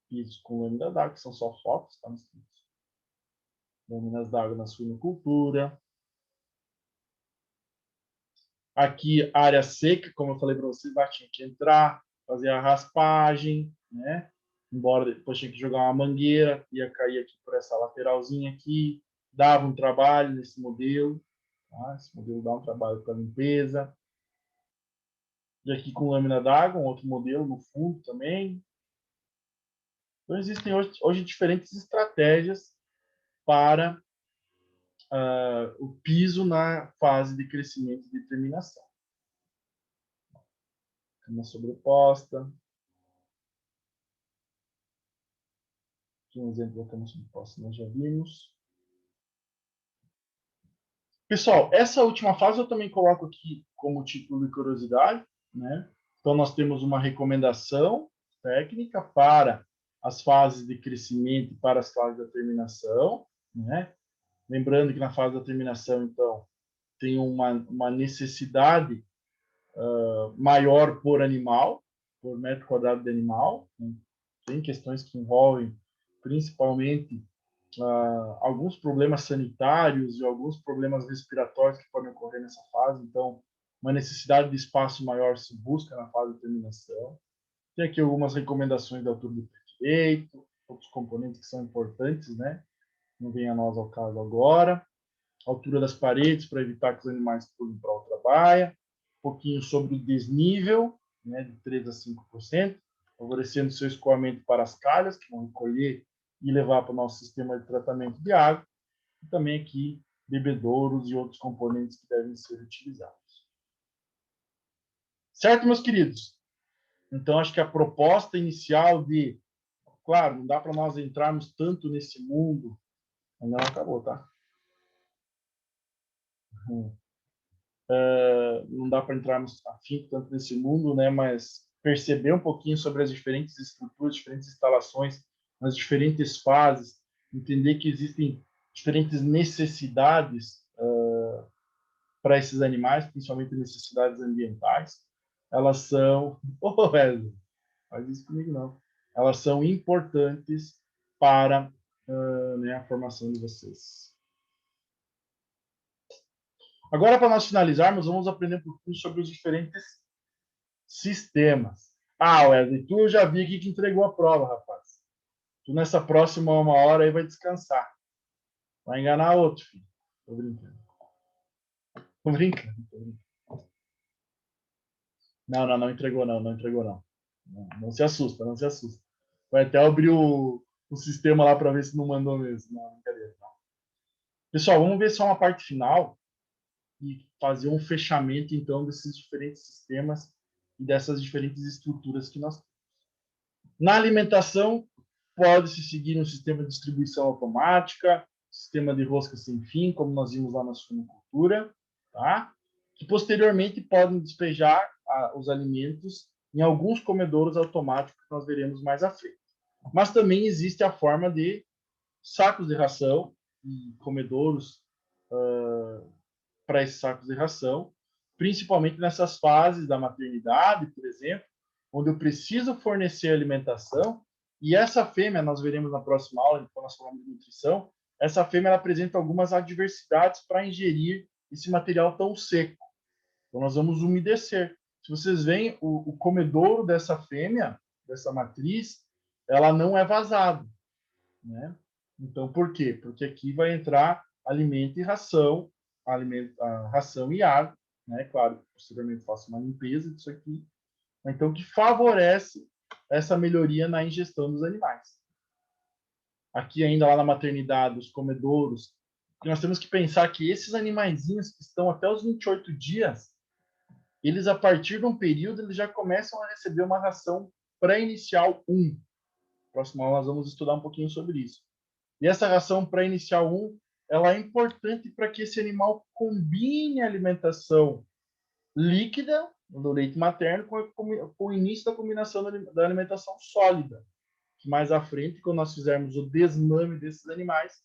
Pisos com lâmina d'água, que são só fotos, tá? lâminas d'água na suinocultura. Aqui, área seca, como eu falei para vocês, lá tinha que entrar, fazer a raspagem, né? Embora depois tinha que jogar uma mangueira, ia cair aqui por essa lateralzinha aqui, dava um trabalho nesse modelo, tá? Esse modelo dá um trabalho para limpeza. E aqui com lâmina d'água, um outro modelo no fundo também. Então, existem hoje diferentes estratégias para o piso na fase de crescimento e de terminação. Cama sobreposta. Aqui um exemplo da cama sobreposta nós já vimos. Pessoal, essa última fase eu também coloco aqui como título de curiosidade, né? Então, nós temos uma recomendação técnica para as fases de crescimento e para as fases da terminação, né? Lembrando que na fase da terminação, então, tem uma necessidade maior por animal, por metro quadrado de animal. Né? Tem questões que envolvem principalmente alguns problemas sanitários e alguns problemas respiratórios que podem ocorrer nessa fase. Então, uma necessidade de espaço maior se busca na fase de terminação. Tem aqui algumas recomendações da altura do pé direito, outros componentes que são importantes, né? Não vem a nós ao caso agora. Altura das paredes para evitar que os animais pulem para outra baia. Um pouquinho sobre o desnível, né, de 3 a 5%, favorecendo seu escoamento para as calhas, que vão recolher e levar para o nosso sistema de tratamento de água. E também aqui bebedouros e outros componentes que devem ser utilizados. Certo, meus queridos? Então, acho que a proposta inicial de... Claro, não dá para nós entrarmos tanto nesse mundo... Ainda não acabou, tá? Não dá para entrarmos afim tanto nesse mundo, né? Mas perceber um pouquinho sobre as diferentes estruturas, diferentes instalações, nas diferentes fases, entender que existem diferentes necessidades para esses animais, principalmente necessidades ambientais. Elas são... Ô, Wesley, faz isso comigo não. Elas são importantes para né, a formação de vocês. Agora, para nós finalizarmos, vamos aprender um pouquinho sobre os diferentes sistemas. Ah, Wesley, tu já vi aqui que entregou a prova, rapaz. Tu nessa próxima 1 hora aí vai descansar. Vai enganar outro, filho. Tô brincando. Tô brincando. Não entregou não, não entregou não. Não se assusta, não se assusta. Vai até abrir o sistema lá para ver se não mandou mesmo. Não, brincadeira. Não. Pessoal, vamos ver só uma parte final e fazer um fechamento, então, desses diferentes sistemas e dessas diferentes estruturas que nós temos. Na alimentação, pode-se seguir um sistema de distribuição automática, sistema de rosca sem fim, como nós vimos lá na suinocultura, tá? Que posteriormente podem despejar os alimentos em alguns comedouros automáticos que nós veremos mais à frente. Mas também existe a forma de sacos de ração e comedouros para esses sacos de ração, principalmente nessas fases da maternidade, por exemplo, onde eu preciso fornecer alimentação, e essa fêmea, nós veremos na próxima aula, quando nós falamos de nutrição, essa fêmea ela apresenta algumas adversidades para ingerir esse material tão seco. Então, nós vamos umedecer. Se vocês veem, o comedouro dessa fêmea, dessa matriz, ela não é vazado, né? Então, por quê? Porque aqui vai entrar alimento e ração, ração e água, né? Claro, posteriormente faço uma limpeza disso aqui, então que favorece essa melhoria na ingestão dos animais. Aqui ainda lá na maternidade, os comedouros, nós temos que pensar que esses animaizinhos que estão até os 28 dias, eles a partir de um período, eles já começam a receber uma ração pré-inicial 1. Próxima aula nós vamos estudar um pouquinho sobre isso. E essa ração pré-inicial 1, ela é importante para que esse animal combine a alimentação líquida do leite materno com o início da combinação da alimentação sólida. Que mais à frente, quando nós fizermos o desmame desses animais,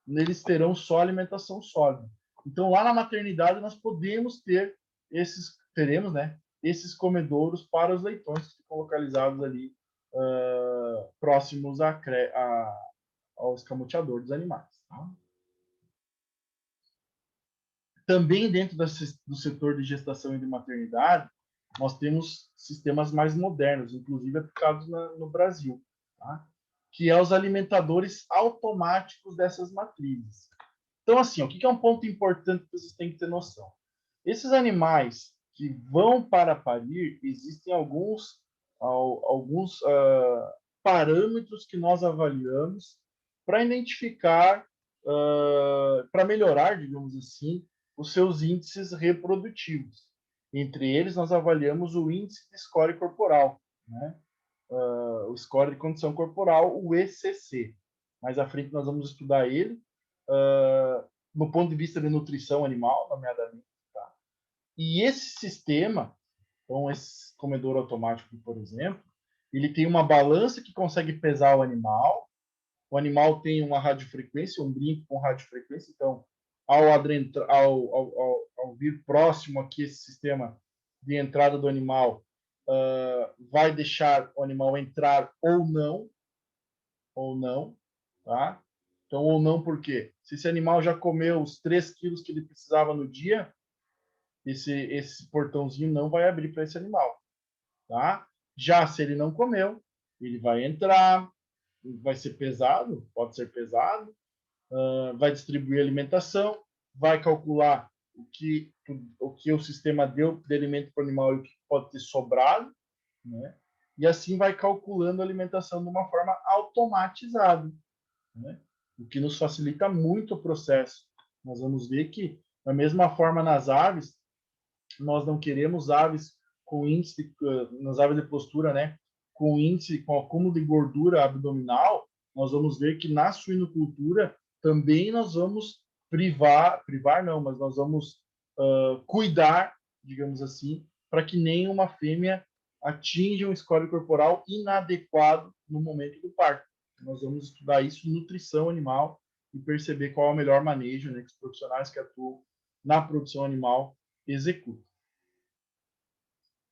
eles terão só alimentação sólida. Então, lá na maternidade, nós podemos ter teremos, né, esses comedouros para os leitões que ficam localizados ali próximos ao escamoteador dos animais. Tá? Também dentro do setor de gestação e de maternidade, nós temos sistemas mais modernos, inclusive aplicados no Brasil, tá? Que é os alimentadores automáticos dessas matrizes. Então, assim, o que é um ponto importante que vocês têm que ter noção? Esses animais que vão para parir, existem alguns parâmetros que nós avaliamos para identificar, para melhorar, digamos assim, os seus índices reprodutivos. Entre eles, nós avaliamos o índice de score corporal, né? O score de condição corporal, o ECC. Mais à frente nós vamos estudar ele, no ponto de vista de nutrição animal, nomeadamente. Tá? E esse sistema, então esse comedor automático, por exemplo, ele tem uma balança que consegue pesar o animal tem uma radiofrequência, um brinco com radiofrequência, então ao vir próximo aqui esse sistema de entrada do animal, vai deixar o animal entrar ou não, tá? Então, ou não por quê? Se esse animal já comeu os 3 quilos que ele precisava no dia, esse portãozinho não vai abrir para esse animal, tá? Já se ele não comeu, ele vai entrar, vai ser pesado, pode ser pesado, vai distribuir alimentação, vai calcular o que o sistema deu de alimento para o animal e o que pode ter sobrado, né? E assim vai calculando a alimentação de uma forma automatizada, né? O que nos facilita muito o processo. Nós vamos ver que, da mesma forma nas aves, nós não queremos aves com índice, nas aves de postura, né? Com índice, com acúmulo de gordura abdominal, nós vamos ver que na suinocultura também nós vamos privar não, mas nós vamos cuidar, digamos assim, para que nenhuma fêmea atinja um score corporal inadequado no momento do parto. Nós vamos estudar isso em nutrição animal e perceber qual é o melhor manejo, né, que os profissionais que atuam na produção animal executam.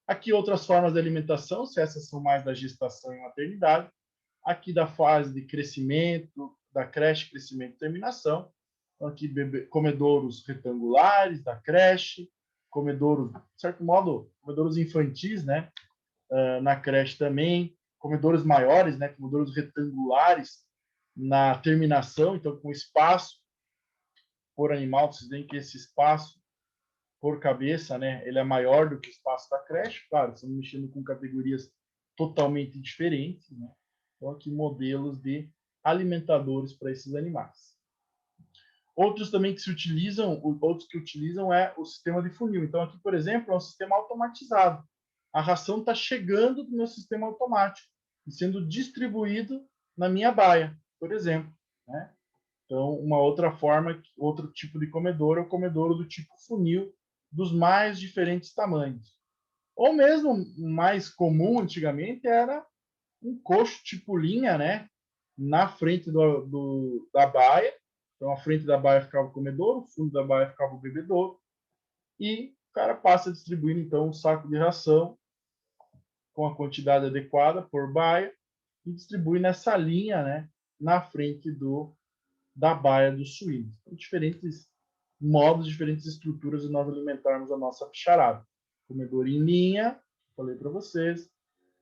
Aqui outras formas de alimentação, se essas são mais da gestação e maternidade. Aqui da fase de crescimento, da creche, crescimento e terminação. Então, aqui comedouros retangulares da creche, comedouros, de certo modo, comedouros infantis, né? Na creche também, comedouros maiores, né? Comedouros retangulares na terminação, então com espaço por animal, vocês veem que esse espaço por cabeça, né, ele é maior do que o espaço da creche, claro, estamos mexendo com categorias totalmente diferentes, né? Então, aqui modelos de alimentadores para esses animais. Outros também que se utilizam, outros que utilizam é o sistema de funil. Então, aqui, por exemplo, é um sistema automatizado. A ração está chegando do meu sistema automático e sendo distribuído na minha baia, por exemplo, né? Então, uma outra forma, outro tipo de comedouro é o comedouro do tipo funil, dos mais diferentes tamanhos. Ou mesmo mais comum antigamente era um coxo tipo linha, né? Na frente da baia. Então, a frente da baia ficava o comedouro, o fundo da baia ficava o bebedouro. E o cara passa distribuindo, então, um saco de ração com a quantidade adequada por baia e distribui nessa linha, né? Na frente da baia dos suínos. Então, diferentes modos, diferentes estruturas de nós alimentarmos a nossa bicharada. Comedor em linha, falei para vocês,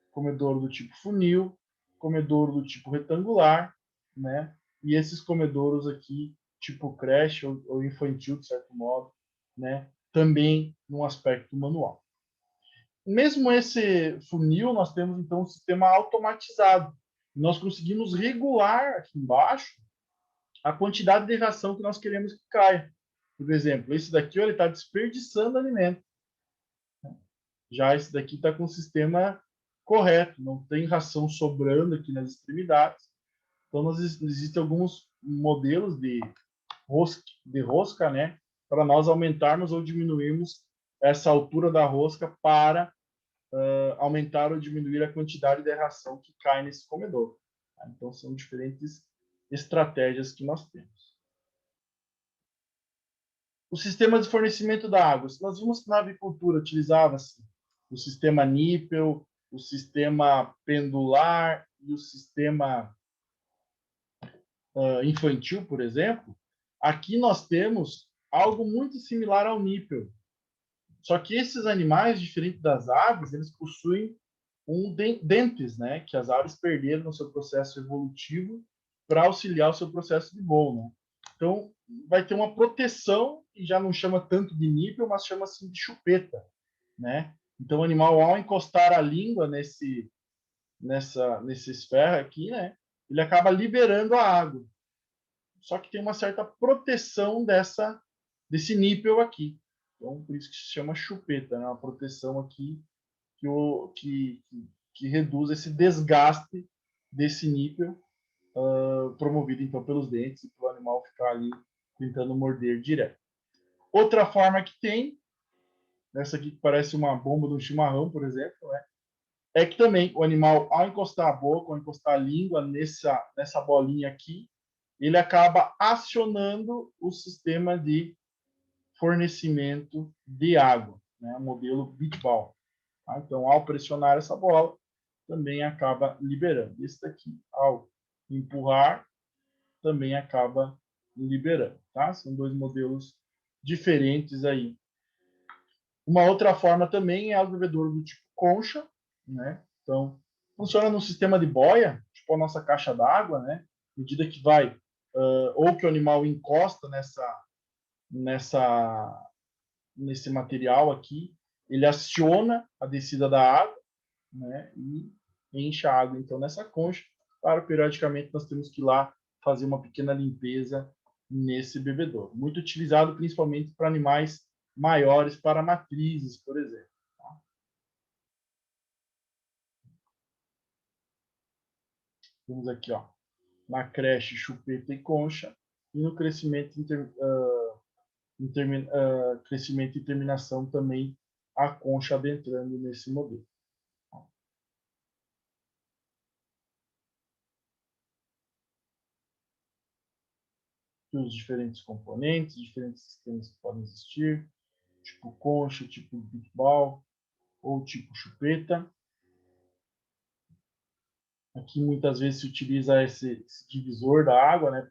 comedouro do tipo funil, comedouro do tipo retangular, né? E esses comedouros aqui, tipo creche ou infantil, de certo modo, né? Também num aspecto manual. Mesmo esse funil, nós temos então um sistema automatizado. Nós conseguimos regular aqui embaixo a quantidade de ração que nós queremos que caia. Por exemplo, esse daqui ele está desperdiçando alimento. Já esse daqui está com o sistema correto, não tem ração sobrando aqui nas extremidades. Então, existem alguns modelos de rosca, né, para nós aumentarmos ou diminuirmos essa altura da rosca para aumentar ou diminuir a quantidade de ração que cai nesse comedor. Tá? Então, são diferentes estratégias que nós temos. O sistema de fornecimento da água. Nós vimos que na avicultura utilizava-se o sistema nípel, o sistema pendular e o sistema infantil, por exemplo. Aqui nós temos algo muito similar ao nípel. Só que esses animais, diferente das aves, eles possuem dentes, né, que as aves perderam no seu processo evolutivo para auxiliar o seu processo de voo, né? Então, vai ter uma proteção, e já não chama tanto de nípel, mas chama assim de chupeta, né? Então, o animal, ao encostar a língua nesse esfera aqui, né, ele acaba liberando a água. Só que tem uma certa proteção desse nípel aqui. Então, por isso que se chama chupeta, né? Uma proteção aqui que reduz esse desgaste desse nípel, promovido então pelos dentes e para o animal ficar ali tentando morder direto. Outra forma que tem, essa aqui que parece uma bomba do chimarrão, por exemplo, né? É que também o animal, ao encostar a boca, ao encostar a língua nessa bolinha aqui, ele acaba acionando o sistema de fornecimento de água, né? O modelo Beach-Ball. Tá? Então, ao pressionar essa bola, também acaba liberando. Esse daqui, ao empurrar, também acaba liberando. Tá? São dois modelos diferentes aí. Uma outra forma também é o bebedouro do tipo concha, né? Então, funciona no sistema de boia, tipo a nossa caixa d'água, né? À medida que vai, ou que o animal encosta nesse material aqui, ele aciona a descida da água, né? E enche a água, então, nessa concha. Claro, periodicamente nós temos que ir lá fazer uma pequena limpeza nesse bebedouro. Muito utilizado principalmente para animais maiores, para matrizes, por exemplo. Tá? Temos aqui, ó, na creche, chupeta e concha, e no crescimento e terminação também a concha adentrando nesse modelo. Os diferentes componentes, diferentes sistemas que podem existir, tipo concha, tipo beach-ball ou tipo chupeta. Aqui muitas vezes se utiliza esse divisor da água, né,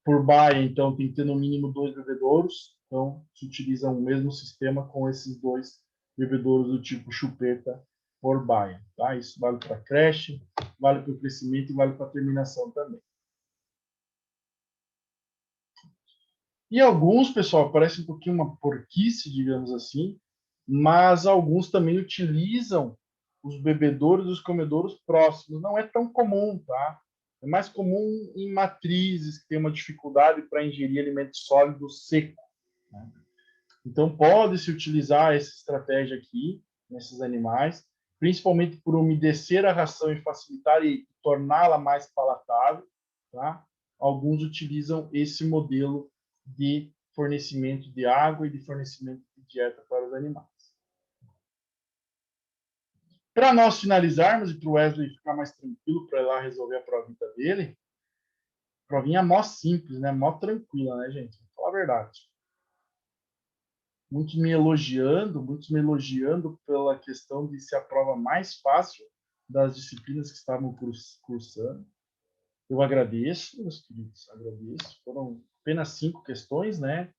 por baia, então tem que ter no mínimo 2 bebedouros, então se utiliza o mesmo sistema com esses 2 bebedouros do tipo chupeta por baia. Tá? Isso vale para creche, vale para o crescimento e vale para a terminação também. E alguns, pessoal, parece um pouquinho uma porquice, digamos assim, mas alguns também utilizam os bebedouros e os comedouros próximos. Não é tão comum, tá? É mais comum em matrizes que têm uma dificuldade para ingerir alimentos sólidos secos. Né? Então, pode-se utilizar essa estratégia aqui, nesses animais, principalmente por umedecer a ração e facilitar e torná-la mais palatável. Tá? Alguns utilizam esse modelo de fornecimento de água e de fornecimento de dieta para os animais. Para nós finalizarmos e para o Wesley ficar mais tranquilo para ir lá resolver a provinha dele, provinha mó simples, né? Mó tranquila, né, gente? Vou falar a verdade. Muitos me elogiando pela questão de ser a prova mais fácil das disciplinas que estavam cursando. Eu agradeço, meus queridos, agradeço. Foram apenas 5 questões, né?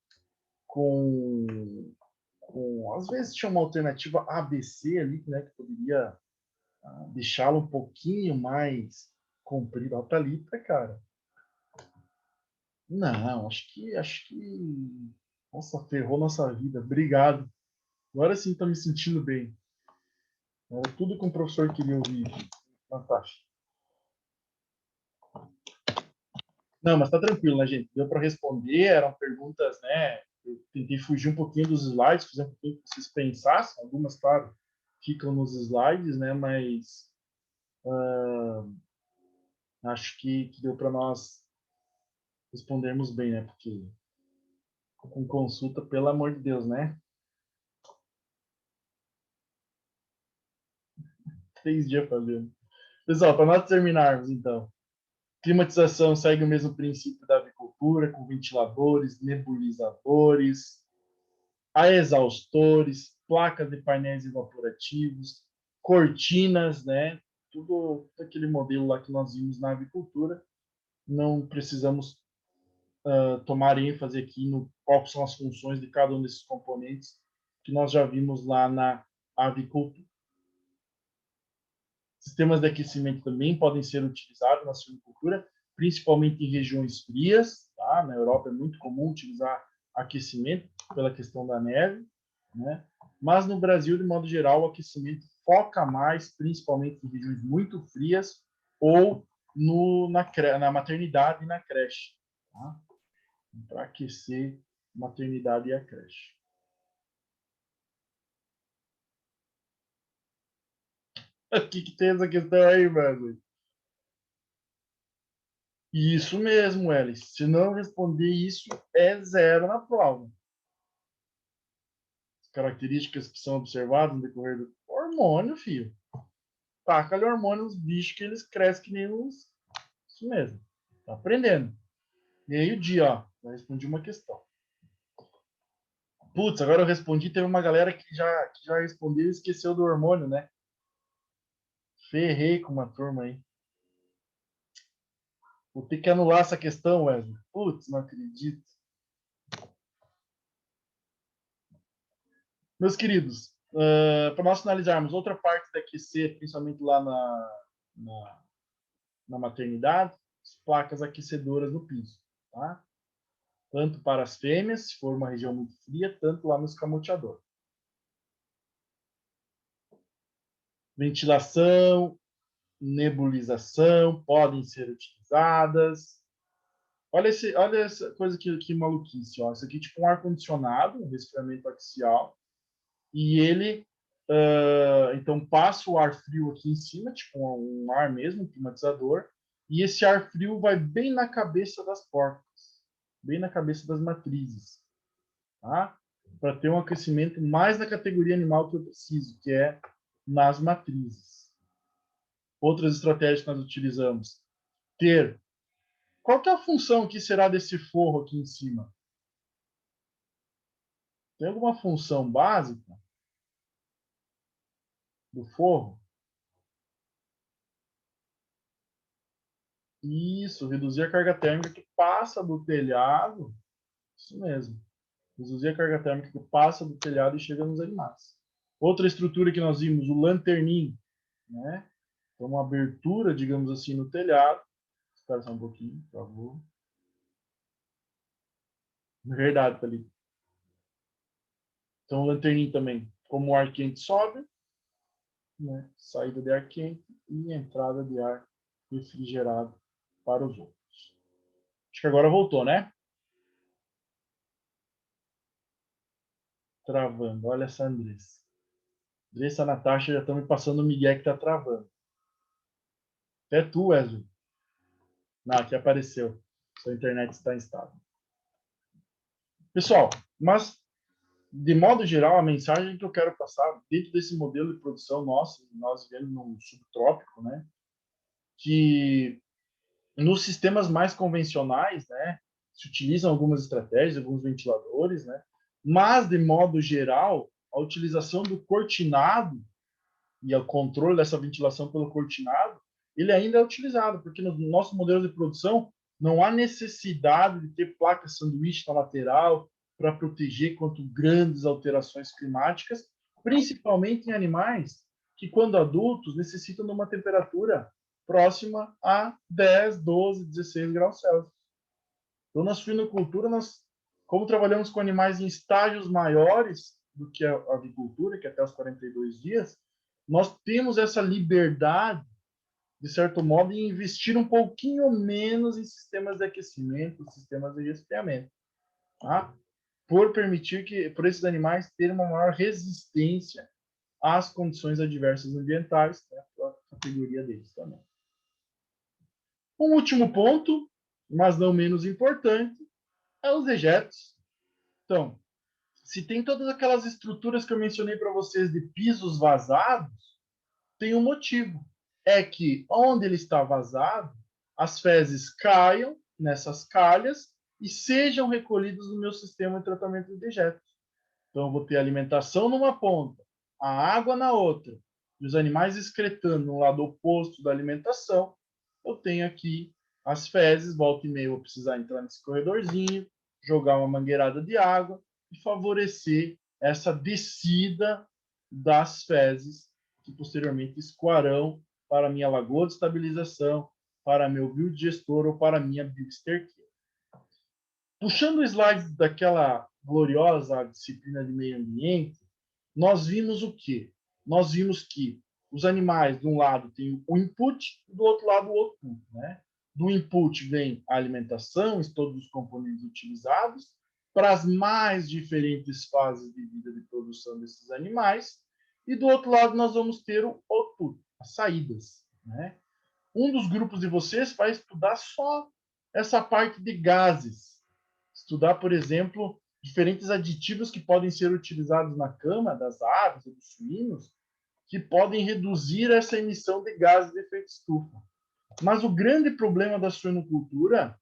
Às vezes tinha uma alternativa ABC ali, né? Que poderia deixá-lo um pouquinho mais comprido. A Thalita, cara. Não, acho que, nossa, ferrou nossa vida. Obrigado. Agora sim estou me sentindo bem. Era tudo que o professor queria ouvir. Fantástico. Não, mas tá tranquilo, né, gente? Deu para responder, eram perguntas, né? Eu tentei fugir um pouquinho dos slides, fazer um pouquinho que vocês pensassem. Algumas, claro, ficam nos slides, né? Mas acho que deu para nós respondermos bem, né? Porque com consulta, pelo amor de Deus, né? 3 dias fazendo. Pessoal, para nós terminarmos, então. Climatização segue o mesmo princípio da avicultura, com ventiladores, nebulizadores, exaustores, placas de painéis evaporativos, cortinas, né? Tudo aquele modelo lá que nós vimos na avicultura. Não precisamos tomar ênfase aqui no quais são as funções de cada um desses componentes que nós já vimos lá na avicultura. Sistemas de aquecimento também podem ser utilizados na silvicultura, principalmente em regiões frias. Tá? Na Europa é muito comum utilizar aquecimento pela questão da neve, né? Mas no Brasil, de modo geral, o aquecimento foca mais, principalmente em regiões muito frias ou na maternidade e na creche. Tá? Para aquecer a maternidade e a creche. O que tem essa questão aí, mano? Isso mesmo, Elis. Se não responder isso, é zero na prova. As características que são observadas no decorrer do hormônio, filho. Taca-lhe hormônio nos bichos que eles crescem que nem uns. Isso mesmo. Tá aprendendo. Meio-dia, ó. Já respondi uma questão. Putz, agora eu respondi. Teve uma galera que já respondeu e esqueceu do hormônio, né? Ferrei com uma turma aí. Vou ter que anular essa questão, Wesley. Putz, não acredito. Meus queridos, para nós finalizarmos, outra parte da QC, principalmente lá na maternidade, as placas aquecedoras no piso. Tá? Tanto para as fêmeas, se for uma região muito fria, tanto lá no escamoteador. Ventilação, nebulização podem ser utilizadas. Olha essa coisa que maluquice. Ó. Isso aqui é tipo um ar-condicionado, um resfriamento axial, e ele então passa o ar frio aqui em cima, tipo um ar mesmo, um climatizador, e esse ar frio vai bem na cabeça das porcas, bem na cabeça das matrizes, tá? Para ter um aquecimento mais na categoria animal que eu preciso, que é nas matrizes. Outras estratégias que nós utilizamos: ter. Qual que é a função que será desse forro aqui em cima? Tem alguma função básica do forro? Isso, reduzir a carga térmica que passa do telhado. Isso mesmo. Reduzir a carga térmica que passa do telhado e chega nos animais. Outra estrutura que nós vimos, o lanterninho, né? Então, uma abertura, digamos assim, no telhado. Espera só um pouquinho, por favor. Verdade, Thalita. Então, o lanterninho também, como o ar quente sobe, né? Saída de ar quente e entrada de ar refrigerado para os outros. Acho que agora voltou, né? Travando. Olha essa Andressa. Andressa, Natasha já estão me passando o Miguel que tá travando. Até tu, Wesley. Não, aqui apareceu. Sua internet está instável. Pessoal, mas de modo geral, a mensagem que eu quero passar dentro desse modelo de produção nosso, nós vivendo no subtrópico, né, que nos sistemas mais convencionais, né, se utilizam algumas estratégias, alguns ventiladores, né, mas de modo geral, a utilização do cortinado e o controle dessa ventilação pelo cortinado, ele ainda é utilizado, porque no nosso modelo de produção não há necessidade de ter placa sanduíche na lateral para proteger contra grandes alterações climáticas, principalmente em animais que, quando adultos, necessitam de uma temperatura próxima a 10, 12, 16 graus Celsius. Então, na suinocultura, nós, como trabalhamos com animais em estágios maiores do que a avicultura, que é até os 42 dias, nós temos essa liberdade, de certo modo, em investir um pouquinho menos em sistemas de aquecimento, sistemas de resfriamento, tá? Por esses animais terem uma maior resistência às condições adversas ambientais, né, a categoria deles também. Um último ponto, mas não menos importante, é os dejetos. Então, se tem todas aquelas estruturas que eu mencionei para vocês de pisos vazados, tem um motivo. É que onde ele está vazado, as fezes caiam nessas calhas e sejam recolhidas no meu sistema de tratamento de dejetos. Então, eu vou ter alimentação numa ponta, a água na outra, e os animais excretando no lado oposto da alimentação, eu tenho aqui as fezes, volta e meia eu vou precisar entrar nesse corredorzinho, jogar uma mangueirada de água e favorecer essa descida das fezes, que posteriormente escoarão para a minha lagoa de estabilização, para meu biodigestor ou para a minha bioesterqueira. Puxando o slide daquela gloriosa disciplina de meio ambiente, nós vimos o quê? Nós vimos que os animais, de um lado, têm o input e do outro lado o output, né? Do input vem a alimentação, todos os componentes utilizados, para as mais diferentes fases de vida de produção desses animais, e do outro lado nós vamos ter o output, as saídas, né? Um dos grupos de vocês vai estudar só essa parte de gases, estudar, por exemplo, diferentes aditivos que podem ser utilizados na cama das aves ou dos suínos, que podem reduzir essa emissão de gases de efeito estufa. Mas o grande problema da suinocultura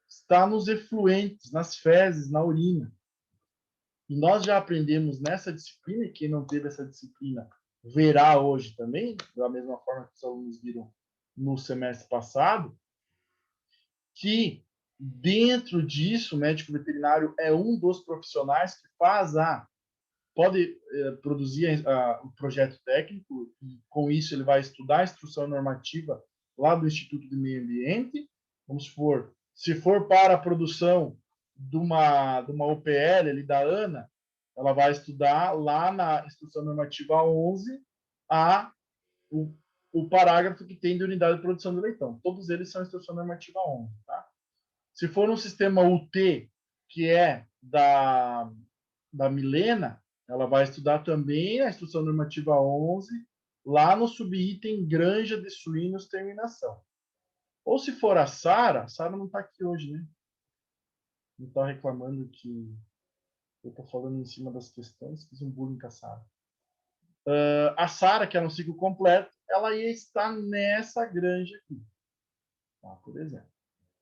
está nos efluentes, nas fezes, na urina. E nós já aprendemos nessa disciplina, e quem não teve essa disciplina verá hoje também, da mesma forma que os alunos viram no semestre passado, que dentro disso, o médico veterinário é um dos profissionais que pode produzir o projeto técnico, e com isso ele vai estudar a instrução normativa lá do Instituto de Meio Ambiente. Vamos supor, se for para a produção de uma UPL ali da ANA, ela vai estudar lá na instrução normativa 11 o parágrafo que tem de unidade de produção de leitão. Todos eles são instrução normativa 11, tá? Se for um sistema UT, que é da Milena, ela vai estudar também a instrução normativa 11, lá no subitem granja de suínos terminação. Ou se for a Sara não está aqui hoje, né? Não está reclamando que eu estou falando em cima das questões, fiz um bullying com a Sara. A Sara, que é um ciclo completo, ela ia estar nessa granja aqui, tá? Por exemplo.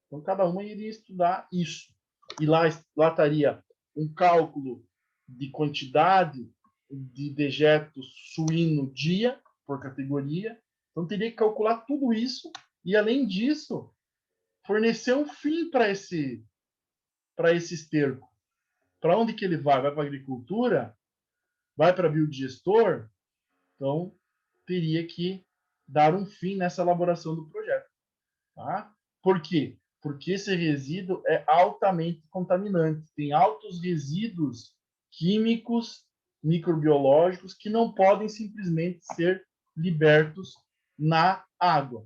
Então, cada uma iria estudar isso. E lá estaria um cálculo de quantidade de dejetos suíno dia, por categoria. Então, teria que calcular tudo isso e, além disso, fornecer um fim para esse esterco. Para onde que ele vai? Vai para a agricultura? Vai para biodigestor? Então, teria que dar um fim nessa elaboração do projeto. Tá? Por quê? Porque esse resíduo é altamente contaminante. Tem altos resíduos químicos, microbiológicos, que não podem simplesmente ser libertos na água.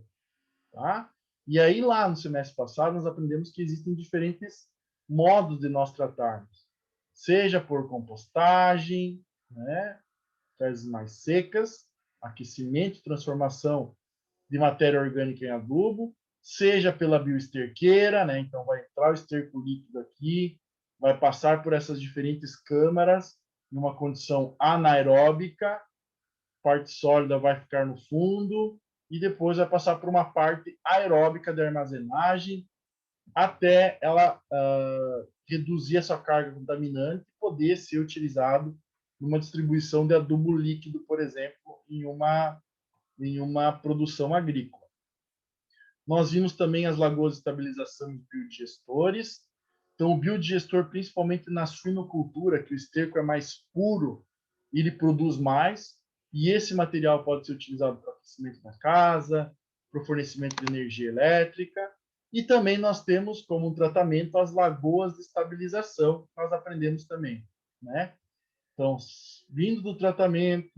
Tá? E aí, lá no semestre passado, nós aprendemos que existem diferentes modos de nós tratarmos. Seja por compostagem, né? Fezes mais secas, aquecimento, transformação de matéria orgânica em adubo, seja pela bioesterqueira, né? Então vai entrar o esterco líquido aqui, vai passar por essas diferentes câmaras, em uma condição anaeróbica, parte sólida vai ficar no fundo, e depois vai passar por uma parte aeróbica de armazenagem, até ela reduzir essa carga contaminante e poder ser utilizado numa distribuição de adubo líquido, por exemplo, em uma produção agrícola. Nós vimos também as lagoas de estabilização de biodigestores. Então, o biodigestor, principalmente na suinocultura, que o esterco é mais puro, ele produz mais, e esse material pode ser utilizado para aquecimento da casa, para o fornecimento de energia elétrica, e também nós temos como um tratamento as lagoas de estabilização, que nós aprendemos também, né? Então, vindo do tratamento,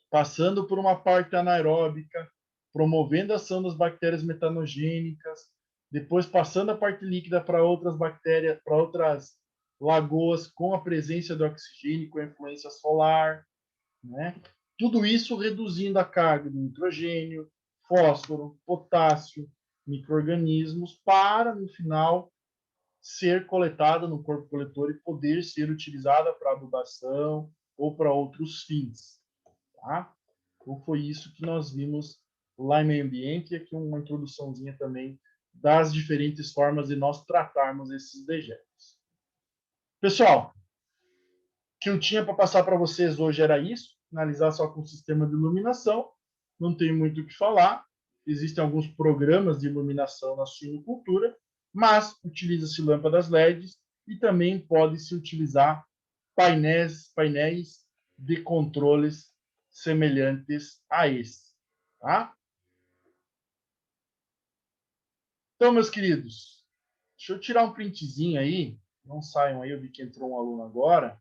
passando por uma parte anaeróbica, promovendo a ação das bactérias metanogênicas, depois passando a parte líquida para outras bactérias, para outras lagoas com a presença do oxigênio, com a influência solar, né? Tudo isso reduzindo a carga de nitrogênio, fósforo, potássio, micro-organismos, para, no final, ser coletada no corpo coletor e poder ser utilizada para adubação ou para outros fins. Tá? Então, foi isso que nós vimos lá em meio ambiente, e aqui uma introduçãozinha também das diferentes formas de nós tratarmos esses dejetos. Pessoal, o que eu tinha para passar para vocês hoje era isso, finalizar só com o sistema de iluminação, não tem muito o que falar, existem alguns programas de iluminação na suinocultura, mas utiliza-se lâmpadas LEDs e também pode-se utilizar painéis de controles semelhantes a esse. Tá? Então, meus queridos, deixa eu tirar um printzinho aí. Não saiam aí, eu vi que entrou um aluno agora.